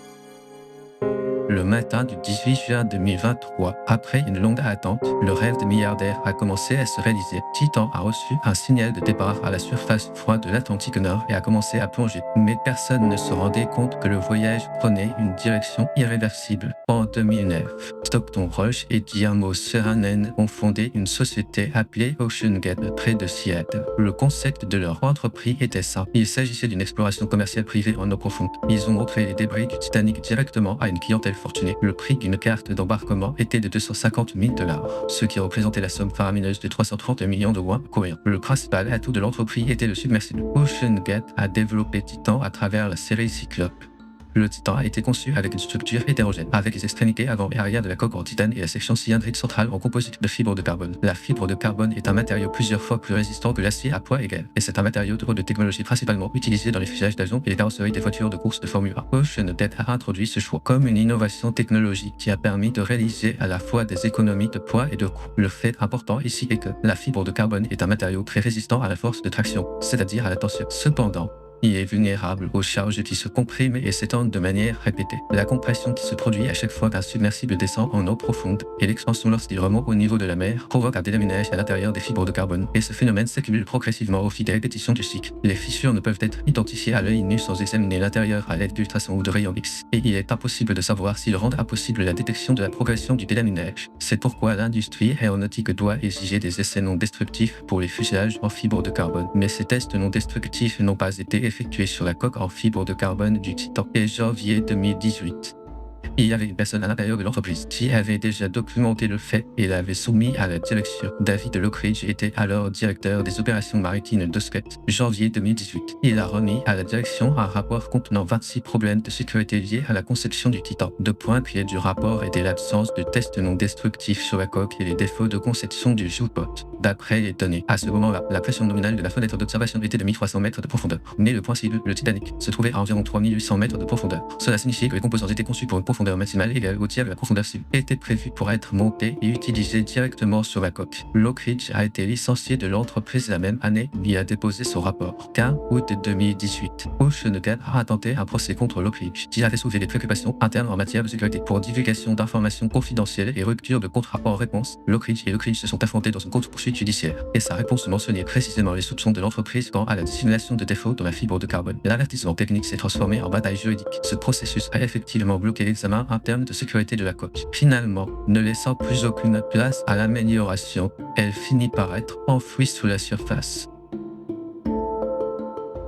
Le matin du 18 juin 2023, après une longue attente, le rêve de milliardaire a commencé à se réaliser. Titan a reçu un signal de départ à la surface froide de l'Atlantique Nord et a commencé à plonger. Mais personne ne se rendait compte que le voyage prenait une direction irréversible. En 2009, Stockton Rush et Guillermo Seranen ont fondé une société appelée OceanGate près de Seattle. Le concept de leur entreprise était simple. Il s'agissait d'une exploration commerciale privée en eau profonde. Ils ont montré les débris du Titanic directement à une clientèle fortunée. Le prix d'une carte d'embarquement était de 250 000 $, ce qui représentait la somme faramineuse de 330 millions de won coréens. Le principal atout de l'entreprise était le submersible. OceanGate a développé Titan à travers la série Cyclope. Le Titan a été conçu avec une structure hétérogène, avec les extrémités avant et arrière de la coque en titane et la section cylindrique centrale en composite de fibre de carbone. La fibre de carbone est un matériau plusieurs fois plus résistant que l'acier à poids égal, et c'est un matériau de technologie principalement utilisé dans les fichages d'avions et les carrosseries des voitures de course de Formule 1. OceanGate a introduit ce choix comme une innovation technologique qui a permis de réaliser à la fois des économies de poids et de coût. Le fait important ici est que la fibre de carbone est un matériau très résistant à la force de traction, c'est-à-dire à la tension. Cependant, Il est vulnérable aux charges qui se compriment et s'étendent de manière répétée. La compression qui se produit à chaque fois qu'un submersible descend en eau profonde et l'expansion lorsqu'il remonte au niveau de la mer provoque un délaminage à l'intérieur des fibres de carbone et ce phénomène s'accumule progressivement au fil des répétitions du cycle. Les fissures ne peuvent être identifiées à l'œil nu sans examiner l'intérieur à l'aide d'ultrasons ou de rayons X et il est impossible de savoir s'ils rendent impossible la détection de la progression du délaminage. C'est pourquoi l'industrie aéronautique doit exiger des essais non destructifs pour les fuselages en fibres de carbone. Mais ces tests non destructifs n'ont pas été effectué sur la coque en fibre de carbone du Titan. Et janvier 2018. Il y avait une personne à l'intérieur de l'entreprise qui avait déjà documenté le fait et l'avait soumis à la direction. David Lockridge était alors directeur des opérations maritimes de Skate. Janvier 2018. Il a remis à la direction un rapport contenant 26 problèmes de sécurité liés à la conception du Titan. Deux points clés du rapport étaient l'absence de tests non destructifs sur la coque et les défauts de conception du Jupot. D'après les données, à ce moment-là, la pression nominale de la fenêtre d'observation était de 1300 mètres de profondeur. Mais le point cible, le Titanic, se trouvait à environ 3800 mètres de profondeur. Cela signifiait que les composants étaient conçus pour une profondeur maximale égale au tiers de la profondeur cible, étaient prévus pour être montés et utilisés directement sur la coque. Lockridge a été licencié de l'entreprise la même année, il a déposé son rapport. 15 août 2018. OceanGate a intenté un procès contre Lockridge, qui avait soulevé des préoccupations internes en matière de sécurité pour divulgation d'informations confidentielles et rupture de contrat. En réponse, Lockridge et Lockridge se sont affrontés dans une contre-poursuite judiciaire, et sa réponse mentionnait précisément les soupçons de l'entreprise quant à la dissimulation de défauts dans la fibre de carbone. L'avertissement technique s'est transformé en bataille juridique. Ce processus a effectivement bloqué l'examen interne de sécurité de la coque. Finalement, ne laissant plus aucune place à l'amélioration, elle finit par être enfouie sous la surface.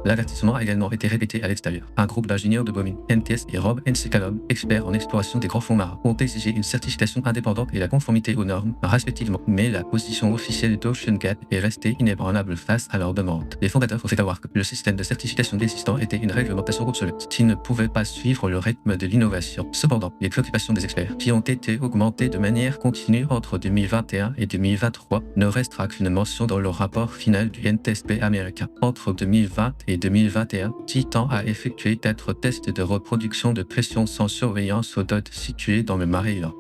L'avertissement a également été répété à l'extérieur. Un groupe d'ingénieurs de Boeing, NTS et Rob Ensecalom, experts en exploration des grands fonds marins, ont exigé une certification indépendante et la conformité aux normes, respectivement. Mais la position officielle d'OceanGate est restée inébranlable face à leur demande. Les fondateurs ont fait savoir que le système de certification existant était une réglementation obsolète, qui ne pouvait pas suivre le rythme de l'innovation. Cependant, les préoccupations des experts, qui ont été augmentées de manière continue entre 2021 et 2023, ne restera qu'une mention dans le rapport final du NTSB américain. Entre 2020 et 2021, Titan a effectué 4 tests de reproduction de pression sans surveillance au DOT situé dans le Maryland.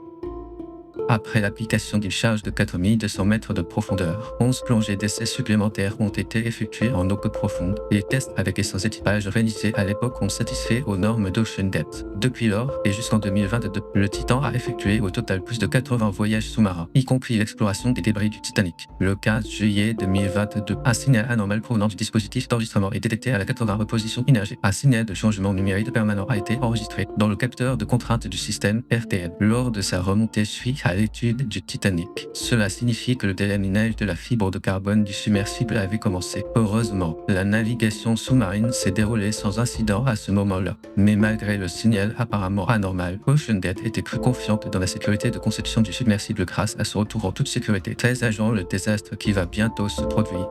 Après l'application d'une charge de 4200 mètres de profondeur, 11 plongées d'essais supplémentaires ont été effectuées en eau peu profonde. Les tests avec et sans équipage réalisés à l'époque ont satisfait aux normes d'OceanGate. Depuis lors, et jusqu'en 2022, le Titan a effectué au total plus de 80 voyages sous-marins, y compris l'exploration des débris du Titanic. Le 15 juillet 2022, un signal anormal provenant du dispositif d'enregistrement est détecté à la 80 reposition immergée. Un signal de changement numérique permanent a été enregistré dans le capteur de contrainte du système RTL lors de sa remontée suite à l'étude du Titanic. Cela signifie que le délaminage de la fibre de carbone du submersible avait commencé. Heureusement, la navigation sous-marine s'est déroulée sans incident à ce moment-là. Mais malgré le signal apparemment anormal, OceanGate était plus confiante dans la sécurité de conception du submersible grâce à son retour en toute sécurité, présageant le désastre qui va bientôt se produire.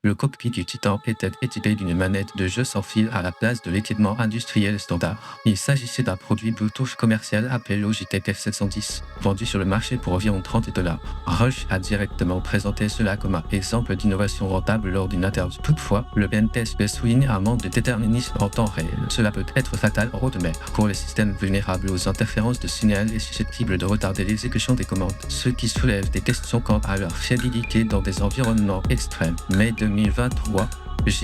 Le cockpit du Titan était équipé d'une manette de jeu sans fil à la place de l'équipement industriel standard. Il s'agissait d'un produit Bluetooth commercial appelé Logitech F710, vendu sur le marché pour environ $30. Rush a directement présenté cela comme un exemple d'innovation rentable lors d'une interview. Toutefois, le NTSB souligne un manque de déterminisme en temps réel. Cela peut être fatal en haute mer pour les systèmes vulnérables aux interférences de signal et susceptibles de retarder l'exécution des commandes, ce qui soulève des questions quant à leur fiabilité dans des environnements extrêmes. Mais 2023,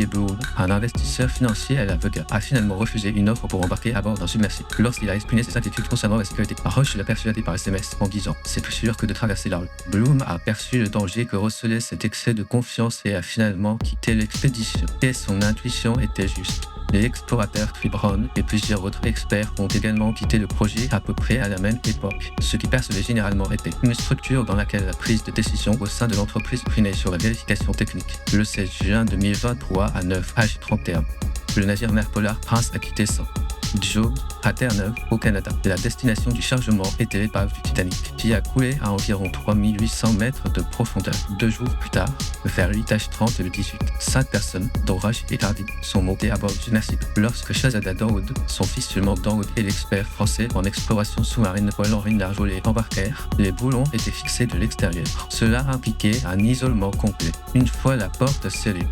Bloom, un investisseur financier à l'aveugle, a finalement refusé une offre pour embarquer à bord d'un submersible. Lorsqu'il a exprimé ses inquiétudes concernant la sécurité, Rush l'a persuadé par SMS en disant « C'est plus sûr que de traverser l'arbre ». Bloom a perçu le danger que recelait cet excès de confiance et a finalement quitté l'expédition. Et son intuition était juste. Les explorateurs Phil Brown et plusieurs autres experts ont également quitté le projet à peu près à la même époque. Ce qui percevait généralement était une structure dans laquelle la prise de décision au sein de l'entreprise primait sur la vérification technique. Le 16 juin 2023 à 9h31, le navire mer Polar Prince a quitté son Joe à Terre-Neuve, au Canada. La destination du chargement était l'épave du Titanic, qui a coulé à environ 3800 mètres de profondeur. 2 jours plus tard, vers 8h30 le 18, 5 personnes, dont Rush et Hardy, sont montées à bord du submersible. Lorsque Shahzada Daoud, son fils seulement Daoud et l'expert français en exploration sous-marine Paul-Henri Narjolet embarquèrent, les boulons étaient fixés de l'extérieur. Cela impliquait un isolement complet. Une fois la porte scellée,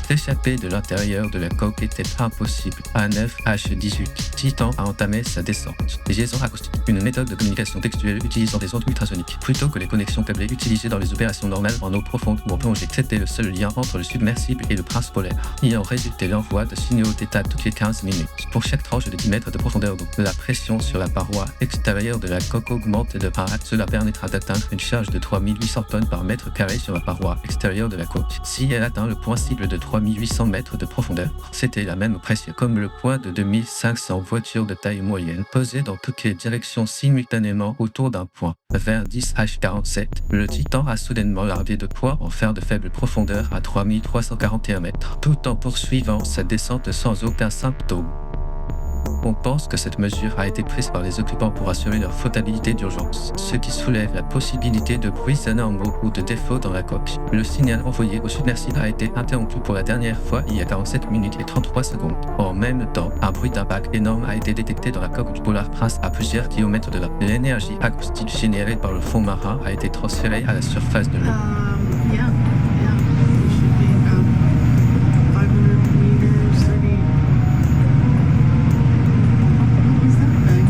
S'échapper de l'intérieur de la coque était impossible. A9H18, Titan a entamé sa descente. Liaison acoustique, une méthode de communication textuelle utilisant des ondes ultrasoniques, plutôt que les connexions câblées utilisées dans les opérations normales en eau profonde ou en plongée. C'était le seul lien entre le submersible et le prince polaire. Il en résultait l'envoi de signaux d'état toutes les 15 minutes. Pour chaque tranche de 10 mètres de profondeur d'eau, la pression sur la paroi extérieure de la coque augmente de 1 à. Cela permettra d'atteindre une charge de 3800 tonnes par mètre carré sur la paroi extérieure de la coque. Si elle atteint le point cible de 3800 mètres de profondeur, c'était la même pression comme le poids de 2500 voitures de taille moyenne posées dans toutes les directions simultanément autour d'un point. Vers 10H47, le Titan a soudainement largué de poids en fer de faible profondeur à 3341 mètres, tout en poursuivant sa descente sans aucun symptôme. On pense que cette mesure a été prise par les occupants pour assurer leur flottabilité d'urgence, ce qui soulève la possibilité de bruits anormaux ou de défauts dans la coque. Le signal envoyé au submersible a été interrompu pour la dernière fois il y a 47 minutes et 33 secondes. En même temps, un bruit d'impact énorme a été détecté dans la coque du Polar Prince à plusieurs kilomètres de là. L'énergie acoustique générée par le fond marin a été transférée à la surface de l'eau. Yeah. It should be about 500 meters, 30. What is that thing?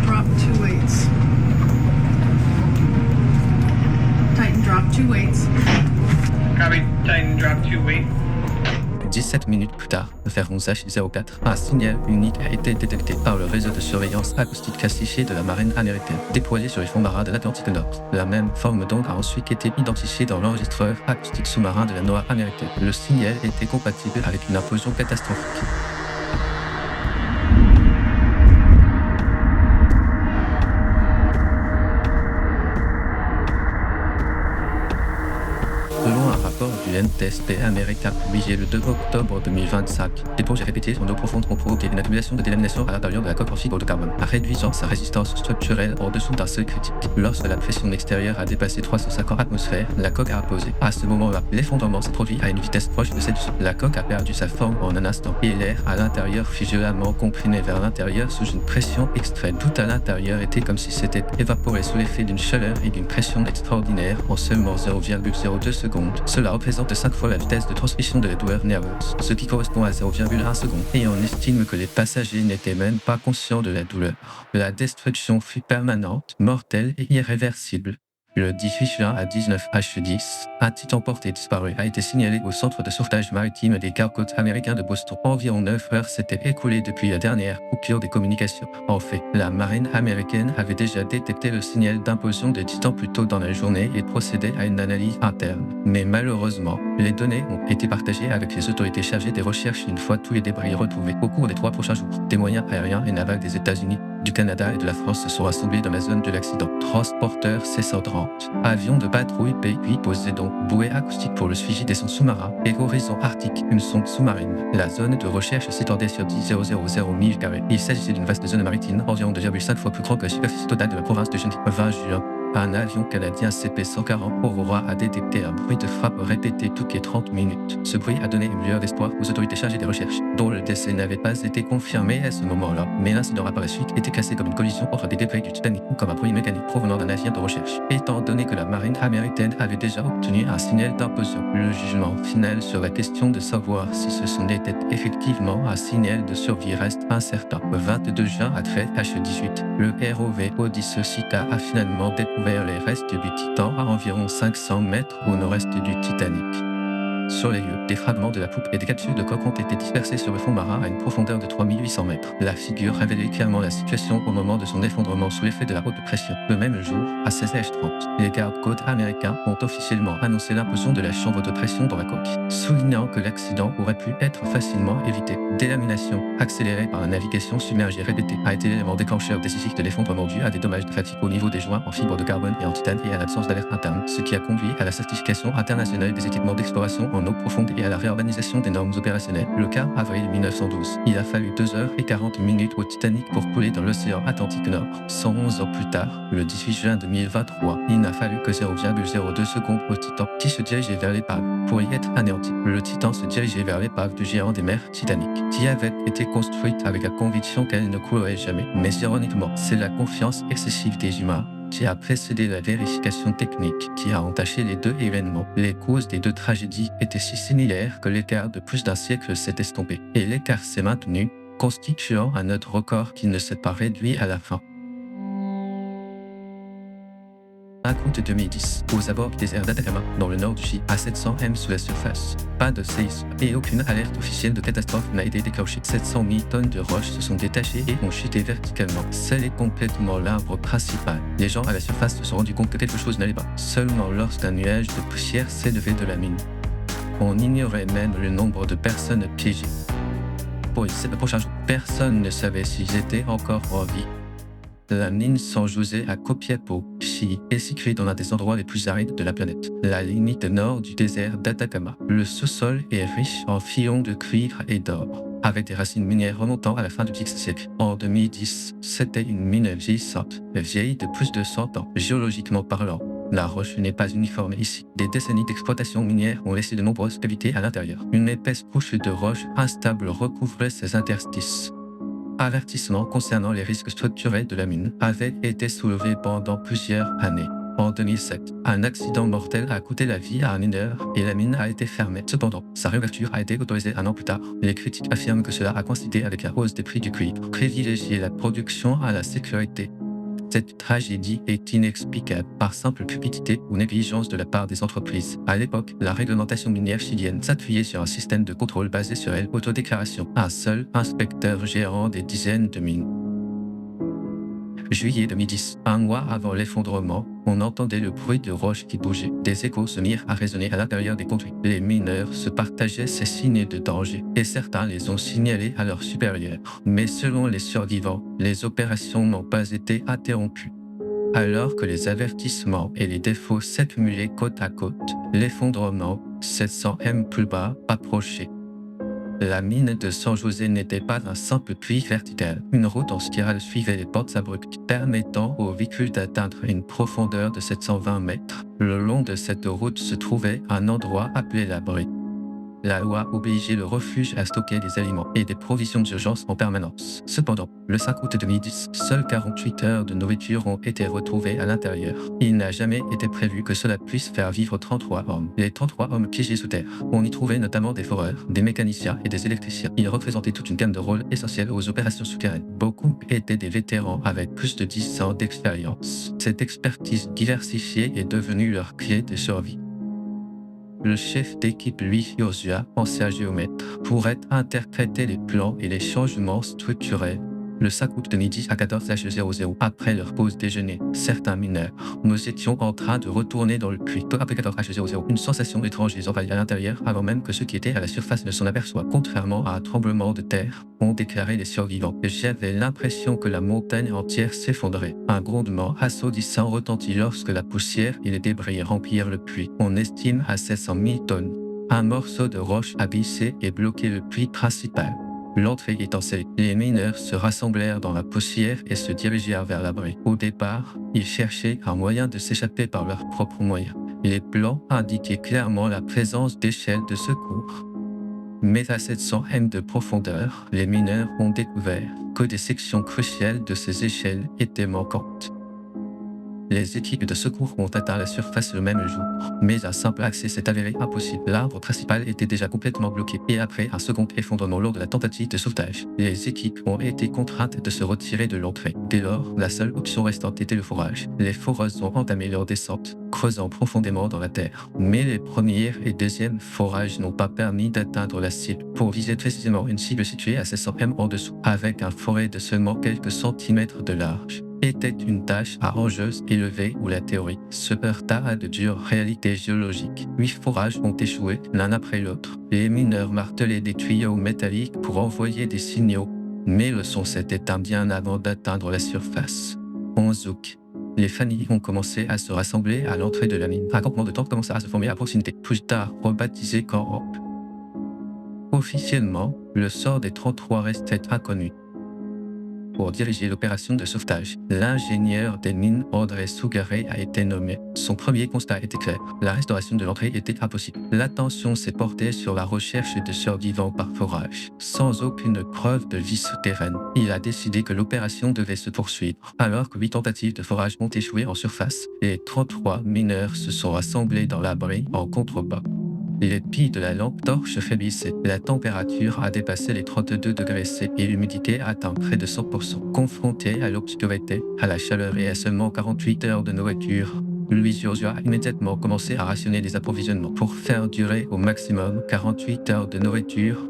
Drop 2 weights. Titan drop 2 weights. Copy. Titan drop 2 weight. 17 minutes plus tard, vers 11H04, un signal unique a été détecté par le réseau de surveillance acoustique classifié de la marine américaine, déployé sur les fonds marins de l'Atlantique Nord. La même forme d'onde a ensuite été identifiée dans l'enregistreur acoustique sous-marin de la NOAA américaine. Le signal était compatible avec une implosion catastrophique. Selon un rapport du NTSB américain publié le 2 octobre 2025, des plongées répétées en eau profonde ont provoqué une accumulation de délamination à l'intérieur de la coque en fibre de carbone, réduisant sa résistance structurelle en dessous d'un seuil critique. Lorsque la pression extérieure a dépassé 350 atmosphères, la coque a reposé. À ce moment-là, l'effondrement s'est produit à une vitesse proche de celle du son. La coque a perdu sa forme en un instant et l'air à l'intérieur fut violemment comprimé vers l'intérieur sous une pression extrême. Tout à l'intérieur était comme si c'était évaporé sous l'effet d'une chaleur et d'une pression extraordinaire en seulement 0,02 secondes. Cela représente 5 fois la vitesse de transmission de la douleur nerveuse, ce qui correspond à 0,1 seconde. Et on estime que les passagers n'étaient même pas conscients de la douleur. La destruction fut permanente, mortelle et irréversible. Le 18 juin à 19h10, un Titan porté disparu a été signalé au centre de sauvetage maritime des gardes-côtes américains de Boston. Environ 9 heures s'étaient écoulées depuis la dernière coupure des communications. En fait, la marine américaine avait déjà détecté le signal d'implosion des Titans plus tôt dans la journée et procédé à une analyse interne. Mais malheureusement, les données ont été partagées avec les autorités chargées des recherches une fois tous les débris retrouvés. Au cours des 3 prochains jours, des moyens aériens et navals des États-Unis, du Canada et de la France se sont rassemblés dans la zone de l'accident. Transporteurs C-130, avions de patrouille P-8 posés donc bouée acoustique pour le suivi des sons sous-marins et Horizon Arctique, une sonde sous-marine. La zone de recherche s'étendait sur 10,000 milles carrés. Il s'agissait d'une vaste zone maritime, environ 2,5 fois plus grande que la superficie totale de la province de Geneviève. 20 juin. Un avion canadien CP-140 Aurora a détecté un bruit de frappe répété toutes les 30 minutes. Ce bruit a donné une lueur d'espoir aux autorités chargées des recherches, dont le décès n'avait pas été confirmé à ce moment-là. Mais l'incident a par la suite été classé comme une collision entre des débris du Titanic ou comme un bruit mécanique provenant d'un navire de recherche. Étant donné que la marine américaine avait déjà obtenu un signal d'implosion, le jugement final sur la question de savoir si ce n'était effectivement un signal de survie reste incertain. Le 22 juin à 13h18, le ROV Odyssey Sita a finalement découvert les restes du Titan à environ 500 mètres au nord-est du Titanic. Sur les lieux, des fragments de la poupe et des capsules de coque ont été dispersés sur le fond marin à une profondeur de 3800 mètres. La figure révélait clairement la situation au moment de son effondrement sous l'effet de la haute pression. Le même jour, à 16h30, les gardes-côtes américains ont officiellement annoncé l'implosion de la chambre de pression dans la coque, soulignant que l'accident aurait pu être facilement évité. Délamination, accélérée par la navigation submergée répétée, a été l'élément déclencheur décisif de l'effondrement dû à des dommages de fatigue au niveau des joints en fibre de carbone et en titane et à l'absence d'alerte interne, ce qui a conduit à la certification internationale des équipements d'exploration en eau profonde et à la réurbanisation des normes opérationnelles. Le 4 avril 1912, il a fallu 2h40 au Titanic pour couler dans l'océan Atlantique Nord. 111 ans plus tard, le 18 juin 2023, il n'a fallu que 0,02 secondes au Titan qui se dirigeait vers l'épave pour y être anéanti. Le Titan se dirigeait vers l'épave du géant des mers Titanic, qui avait été construite avec la conviction qu'elle ne coulerait jamais. Mais ironiquement, c'est la confiance excessive des humains qui a précédé la vérification technique qui a entaché les deux événements. Les causes des deux tragédies étaient si similaires que l'écart de plus d'un siècle s'est estompé. Et l'écart s'est maintenu, constituant un autre record qui ne s'est pas réduit à la fin. 5 août 2010, aux abords du désert d'Atacama, dans le nord du Chili, à 700 m sous la surface. Pas de séisme et aucune alerte officielle de catastrophe n'a été déclenchée. 700 000 tonnes de roches se sont détachées et ont chuté verticalement, scellé complètement l'arbre principal. Les gens à la surface se sont rendus compte que quelque chose n'allait pas, seulement lorsqu'un nuage de poussière s'est levé de la mine. On ignorait même le nombre de personnes piégées. Pour les 7 prochains jours, personne ne savait s'ils étaient encore en vie. La mine San José à Copiapó, Chili, est située dans l'un des endroits les plus arides de la planète, la limite nord du désert d'Atacama. Le sous-sol est riche en filons de cuivre et d'or, avec des racines minières remontant à la fin du Xe siècle. En 2010, c'était une mine vieillissante, vieille de plus de 100 ans, géologiquement parlant. La roche n'est pas uniforme ici. Des décennies d'exploitation minière ont laissé de nombreuses cavités à l'intérieur. Une épaisse couche de roche instable recouvrait ces interstices. Avertissement concernant les risques structurels de la mine avait été soulevé pendant plusieurs années. En 2007, un accident mortel a coûté la vie à un mineur et la mine a été fermée. Cependant, sa réouverture a été autorisée un an plus tard. Les critiques affirment que cela a coïncidé avec la hausse des prix du cuivre, privilégier la production à la sécurité. Cette tragédie est inexplicable par simple cupidité ou négligence de la part des entreprises. À l'époque, la réglementation minière chilienne s'appuyait sur un système de contrôle basé sur l'autodéclaration. Un seul inspecteur gérant des dizaines de mines. Juillet 2010, un mois avant l'effondrement, on entendait le bruit de roches qui bougeaient. Des échos se mirent à résonner à l'intérieur des conduits. Les mineurs se partageaient ces signes de danger et certains les ont signalés à leurs supérieurs. Mais selon les survivants, les opérations n'ont pas été interrompues. Alors que les avertissements et les défauts s'accumulaient côte à côte, l'effondrement, 700 m plus bas, approchait. La mine de San José n'était pas un simple puits vertical. Une route en spirale suivait les pentes abruptes, permettant aux véhicules d'atteindre une profondeur de 720 mètres. Le long de cette route se trouvait un endroit appelé l'abri. La loi obligeait le refuge à stocker des aliments et des provisions d'urgence en permanence. Cependant, le 5 août 2010, seules 48 heures de nourriture ont été retrouvées à l'intérieur. Il n'a jamais été prévu que cela puisse faire vivre 33 hommes. Les 33 hommes piégés sous terre. On y trouvait notamment des foreurs, des mécaniciens et des électriciens. Ils représentaient toute une gamme de rôles essentiels aux opérations souterraines. Beaucoup étaient des vétérans avec plus de 10 ans d'expérience. Cette expertise diversifiée est devenue leur clé de survie. Le chef d'équipe Luis Joshua, ancien géomètre, pourrait interpréter les plans et les changements structurels. Le 5 août 2010 à 14h00, après leur pause déjeuner, certains mineurs, nous étions en train de retourner dans le puits. Peu après 14h00, une sensation étrange les envahit à l'intérieur avant même que ceux qui étaient à la surface ne s'en aperçoivent. Contrairement à un tremblement de terre, ont déclaré les survivants. J'avais l'impression que la montagne entière s'effondrait. Un grondement assourdissant retentit lorsque la poussière et les débris remplirent le puits. On estime à 700 000 tonnes. Un morceau de roche abyssé et bloqué le puits principal. L'entrée étant scellée, les mineurs se rassemblèrent dans la poussière et se dirigèrent vers l'abri. Au départ, ils cherchaient un moyen de s'échapper par leurs propres moyens. Les plans indiquaient clairement la présence d'échelles de secours. Mais à 700 m de profondeur, les mineurs ont découvert que des sections cruciales de ces échelles étaient manquantes. Les équipes de secours ont atteint la surface le même jour, mais un simple accès s'est avéré impossible. L'arbre principal était déjà complètement bloqué et après un second effondrement lors de la tentative de sauvetage, les équipes ont été contraintes de se retirer de l'entrée. Dès lors, la seule option restante était le forage. Les foreuses ont entamé leur descente, creusant profondément dans la terre. Mais les premiers et deuxièmes forages n'ont pas permis d'atteindre la cible. Pour viser précisément une cible située à 700 m en dessous, avec un forêt de seulement quelques centimètres de large, était une tâche arrangeuse élevée où la théorie se heurta à de dures réalités géologiques. 8 forages ont échoué l'un après l'autre. Les mineurs martelaient des tuyaux métalliques pour envoyer des signaux, mais le son s'est éteint bien avant d'atteindre la surface. 11 août. Les familles ont commencé à se rassembler à l'entrée de la mine. Un campement de tentes commença à se former à proximité, plus tard rebaptisé Camp Hope. Officiellement, le sort des 33 restait inconnu. pour diriger l'opération de sauvetage. L'ingénieur des mines André Sougaret a été nommé. Son premier constat était clair, la restauration de l'entrée était impossible. L'attention s'est portée sur la recherche de survivants par forage. Sans aucune preuve de vie souterraine, il a décidé que l'opération devait se poursuivre. Alors que 8 tentatives de forage ont échoué en surface, les 33 mineurs se sont rassemblés dans l'abri en contrebas. Les piles de la lampe torche faiblissaient. La température a dépassé les 32 degrés C et l'humidité atteint près de 100%. Confronté à l'obscurité, à la chaleur et à seulement 48 heures de nourriture, Louis Joshua a immédiatement commencé à rationner les approvisionnements. Pour faire durer au maximum 48 heures de nourriture,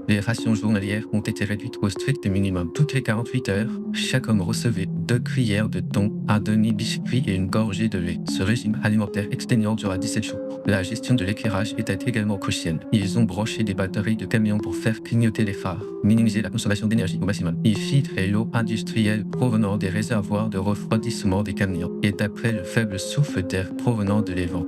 les rations journalières ont été réduites au strict minimum. Toutes les 48 heures, chaque homme recevait 2 cuillères de thon, un demi-biscuit et une gorgée de lait. Ce régime alimentaire exténuant dura 17 jours. La gestion de l'éclairage était également cruciale. Ils ont branché des batteries de camions pour faire clignoter les phares, minimiser la consommation d'énergie au maximum. Ils filtraient l'eau industrielle provenant des réservoirs de refroidissement des camions et d'après le faible souffle d'air provenant de l'évent.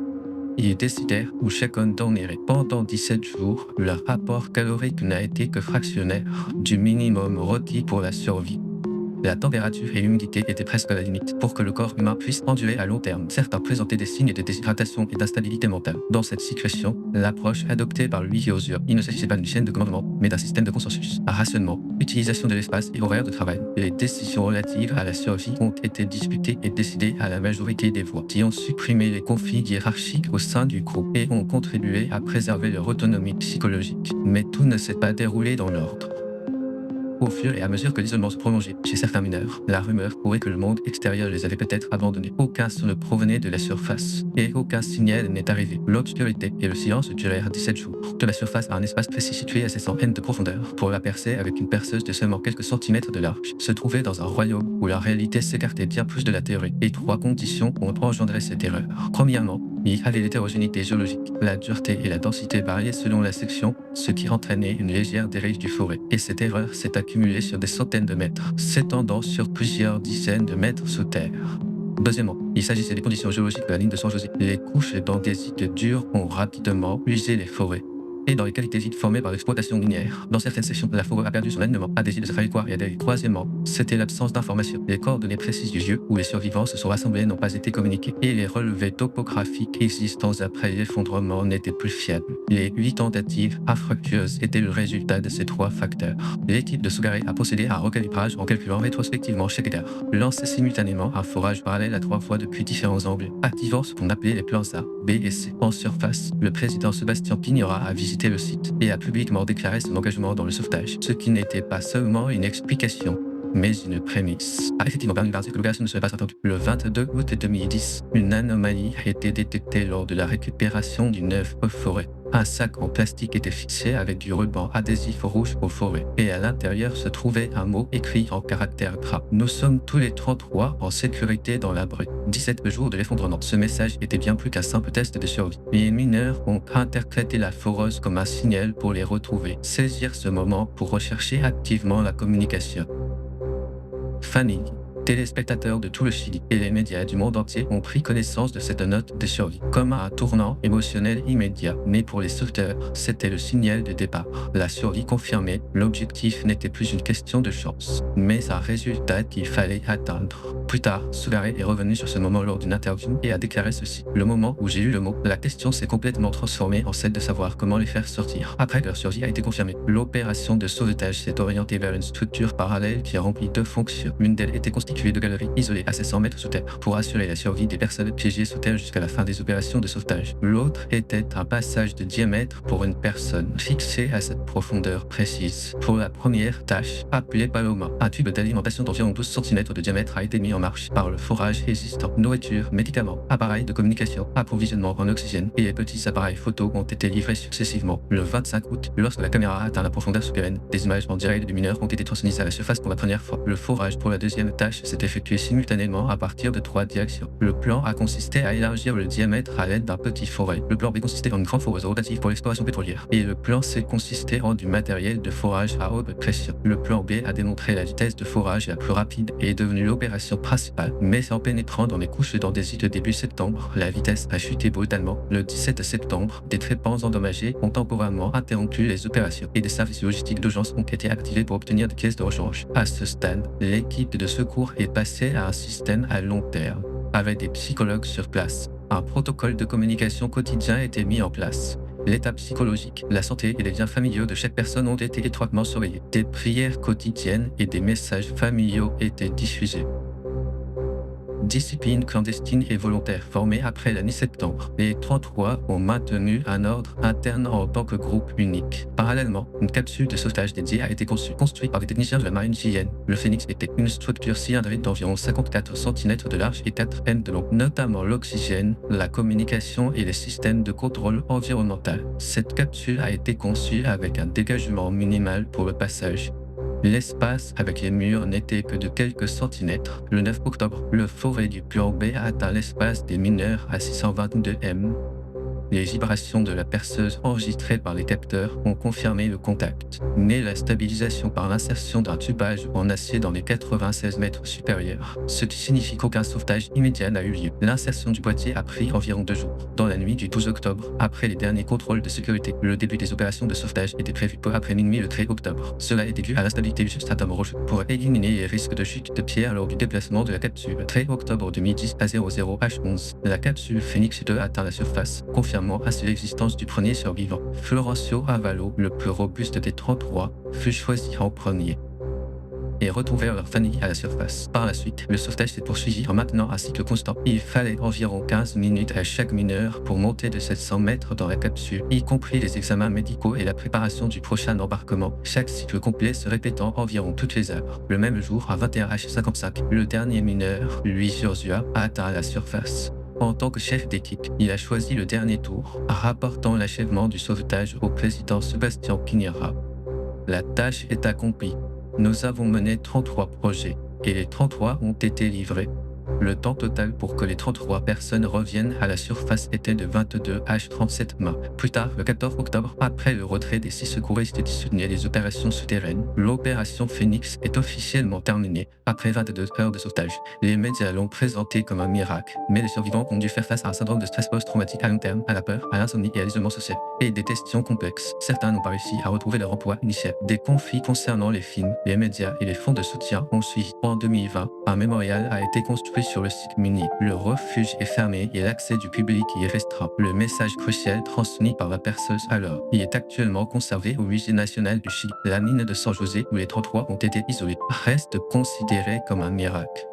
Ils décidèrent où chacun dormirait. Pendant 17 jours, leur apport calorique n'a été que fractionnaire du minimum requis pour la survie. La température et l'humidité étaient presque à la limite pour que le corps humain puisse endurer à long terme. Certains présentaient des signes de déshydratation et d'instabilité mentale. Dans cette situation, l'approche adoptée par Louis Joshua, il ne s'agissait pas d'une chaîne de commandement, mais d'un système de consensus. Un rationnement, utilisation de l'espace et horaire de travail. Les décisions relatives à la survie ont été disputées et décidées à la majorité des voix, qui ont supprimé les conflits hiérarchiques au sein du groupe et ont contribué à préserver leur autonomie psychologique. Mais tout ne s'est pas déroulé dans l'ordre. Au fur et à mesure que l'isolement se prolongeait chez certains mineurs, la rumeur courait que le monde extérieur les avait peut-être abandonnés. Aucun son ne provenait de la surface et aucun signal n'est arrivé. L'obscurité et le silence durèrent 17 jours. De la surface à un espace précis situé à 700 mètres de profondeur, pour la percer avec une perceuse de seulement quelques centimètres de large, se trouvait dans un royaume où la réalité s'écartait bien plus de la théorie. Et 3 conditions ont engendré cette erreur. Premièrement, il y avait l'hétérogénéité géologique. La dureté et la densité variaient selon la section, ce qui entraînait une légère dérive du forêt. Et cette erreur s'est accumulée sur des centaines de mètres, s'étendant sur plusieurs dizaines de mètres sous terre. Deuxièmement, il s'agissait des conditions géologiques de la ligne de San José. Les couches d'andésite dures ont rapidement usé les forêts. Et dans les qualités vides formées par l'exploitation minière. Dans certaines sections, la forêt a perdu son alignement, a décidé de sa trajectoire et a dérivé. Troisièmement, c'était l'absence d'informations. Les coordonnées précises du lieu où les survivants se sont rassemblés n'ont pas été communiquées et les relevés topographiques existants après l'effondrement n'étaient plus fiables. Les 8 tentatives infructueuses étaient le résultat de ces 3 facteurs. L'équipe de Sougaret a procédé à un recalibrage en calculant rétrospectivement chaque écart, lancé simultanément un forage parallèle à 3 fois depuis différents angles, activant ce qu'on appelait les plans A, B et C. En surface, le président Sébastien Pignora a visité le site et a publiquement déclaré son engagement dans le sauvetage, ce qui n'était pas seulement une explication, mais une prémisse. A effectivement permis de dire que l'opération ne serait pas attendue. Le 22 août 2010, une anomalie a été détectée lors de la récupération d'une œuvre forêt. Un sac en plastique était fixé avec du ruban adhésif rouge aux forêts et à l'intérieur se trouvait un mot écrit en caractères gras. Nous sommes tous les 33 en sécurité dans l'abri. 17 jours de l'effondrement. Ce message était bien plus qu'un simple test de survie. Les mineurs ont interprété la foreuse comme un signal pour les retrouver. Saisir ce moment pour rechercher activement la communication. Fanny, téléspectateurs de tout le Chili et les médias du monde entier ont pris connaissance de cette note de survie comme un tournant émotionnel immédiat. Mais pour les sauveteurs, c'était le signal de départ. La survie confirmée, l'objectif n'était plus une question de chance, mais un résultat qu'il fallait atteindre. Plus tard, Sougaret est revenu sur ce moment lors d'une interview et a déclaré ceci. Le moment où j'ai eu le mot, la question s'est complètement transformée en celle de savoir comment les faire sortir. Après que leur survie a été confirmée, l'opération de sauvetage s'est orientée vers une structure parallèle qui remplit 2 fonctions. L'une d'elles était constituée de galeries isolées à 700 mètres sous terre pour assurer la survie des personnes piégées sous terre jusqu'à la fin des opérations de sauvetage. L'autre était un passage de diamètre pour une personne fixée à cette profondeur précise. Pour la première tâche, appelée Paloma, un tube d'alimentation d'environ 12 cm de diamètre a été mis en marche par le forage existant. Nourriture, médicaments, appareils de communication, approvisionnement en oxygène et les petits appareils photo ont été livrés successivement. Le 25 août, lorsque la caméra atteint la profondeur souterraine, des images en direct du mineur ont été transmises à la surface pour la première fois. Le forage pour la deuxième tâche s'est effectué simultanément à partir de 3 directions. Le plan A consistait à élargir le diamètre à l'aide d'un petit forêt. Le plan B consistait en une grande foreuse rotative pour l'exploration pétrolière. Et le plan C consistait en du matériel de forage à haute pression. Le plan B a démontré la vitesse de forage la plus rapide et est devenu l'opération principale. Mais en pénétrant dans les couches d'andésite début septembre, la vitesse a chuté brutalement. Le 17 septembre, des trépants endommagés ont temporairement interrompu les opérations et des services logistiques d'urgence ont été activés pour obtenir des caisses de rechange. À ce stade, l'équipe de secours est passée à un système à long terme, avec des psychologues sur place. Un protocole de communication quotidien a été mis en place. L'état psychologique, la santé et les liens familiaux de chaque personne ont été étroitement surveillés. Des prières quotidiennes et des messages familiaux étaient diffusés. Discipline clandestine et volontaire formée après la mi-septembre. Les 33 ont maintenu un ordre interne en tant que groupe unique. Parallèlement, une capsule de sauvetage dédiée a été conçue, construite par des techniciens de la marine chilienne. Le Phoenix était une structure cylindrique d'environ 54 cm de large et 4 m de long, notamment l'oxygène, la communication et les systèmes de contrôle environnemental. Cette capsule a été conçue avec un dégagement minimal pour le passage. L'espace avec les murs n'était que de quelques centimètres. Le 9 octobre, le forêt du plan B a atteint l'espace des mineurs à 622 m. Les vibrations de la perceuse enregistrées par les capteurs ont confirmé le contact, mais la stabilisation par l'insertion d'un tubage en acier dans les 96 mètres supérieurs, ce qui signifie qu'aucun sauvetage immédiat n'a eu lieu. L'insertion du boîtier a pris environ 2 jours. Dans la nuit du 12 octobre, après les derniers contrôles de sécurité, le début des opérations de sauvetage était prévu peu après minuit le 13 octobre. Cela était dû à l'instabilité du substratum rocheux. Pour éliminer les risques de chute de pierre lors du déplacement de la capsule, le 13 octobre de midi à 00h11, la capsule Phoenix 2 atteint la surface, confirmant ainsi l'existence du premier survivant. Florencio Avallo, le plus robuste des 33, fut choisi en premier et retrouvèrent leur famille à la surface. Par la suite, le sauvetage s'est poursuivi en maintenant un cycle constant. Il fallait environ 15 minutes à chaque mineur pour monter de 700 mètres dans la capsule, y compris les examens médicaux et la préparation du prochain embarquement, chaque cycle complet se répétant environ toutes les heures. Le même jour, à 21h55, le dernier mineur, Luis Urzúa, a atteint la surface. En tant que chef d'équipe, il a choisi le dernier tour, rapportant l'achèvement du sauvetage au président Sebastián Piñera. La tâche est accomplie. Nous avons mené 33 projets et les 33 ont été livrés. Le temps total pour que les 33 personnes reviennent à la surface était de 22h37 m. Plus tard, le 14 octobre, après le retrait des 6 secouristes qui soutenaient les opérations souterraines, l'opération Phoenix est officiellement terminée après 22 heures de sauvetage. Les médias l'ont présenté comme un miracle, mais les survivants ont dû faire face à un syndrome de stress post-traumatique à long terme, à la peur, à l'insomnie et à l'isolement social, et des questions complexes. Certains n'ont pas réussi à retrouver leur emploi initial. Des conflits concernant les films, les médias et les fonds de soutien ont suivi. En 2020, un mémorial a été construit sur le site minier. Le refuge est fermé et l'accès du public y est restreint. Le message crucial transmis par la perceuse alors y est actuellement conservé au Musée national du Chili. La mine de San José où les 33 ont été isolés reste considérée comme un miracle.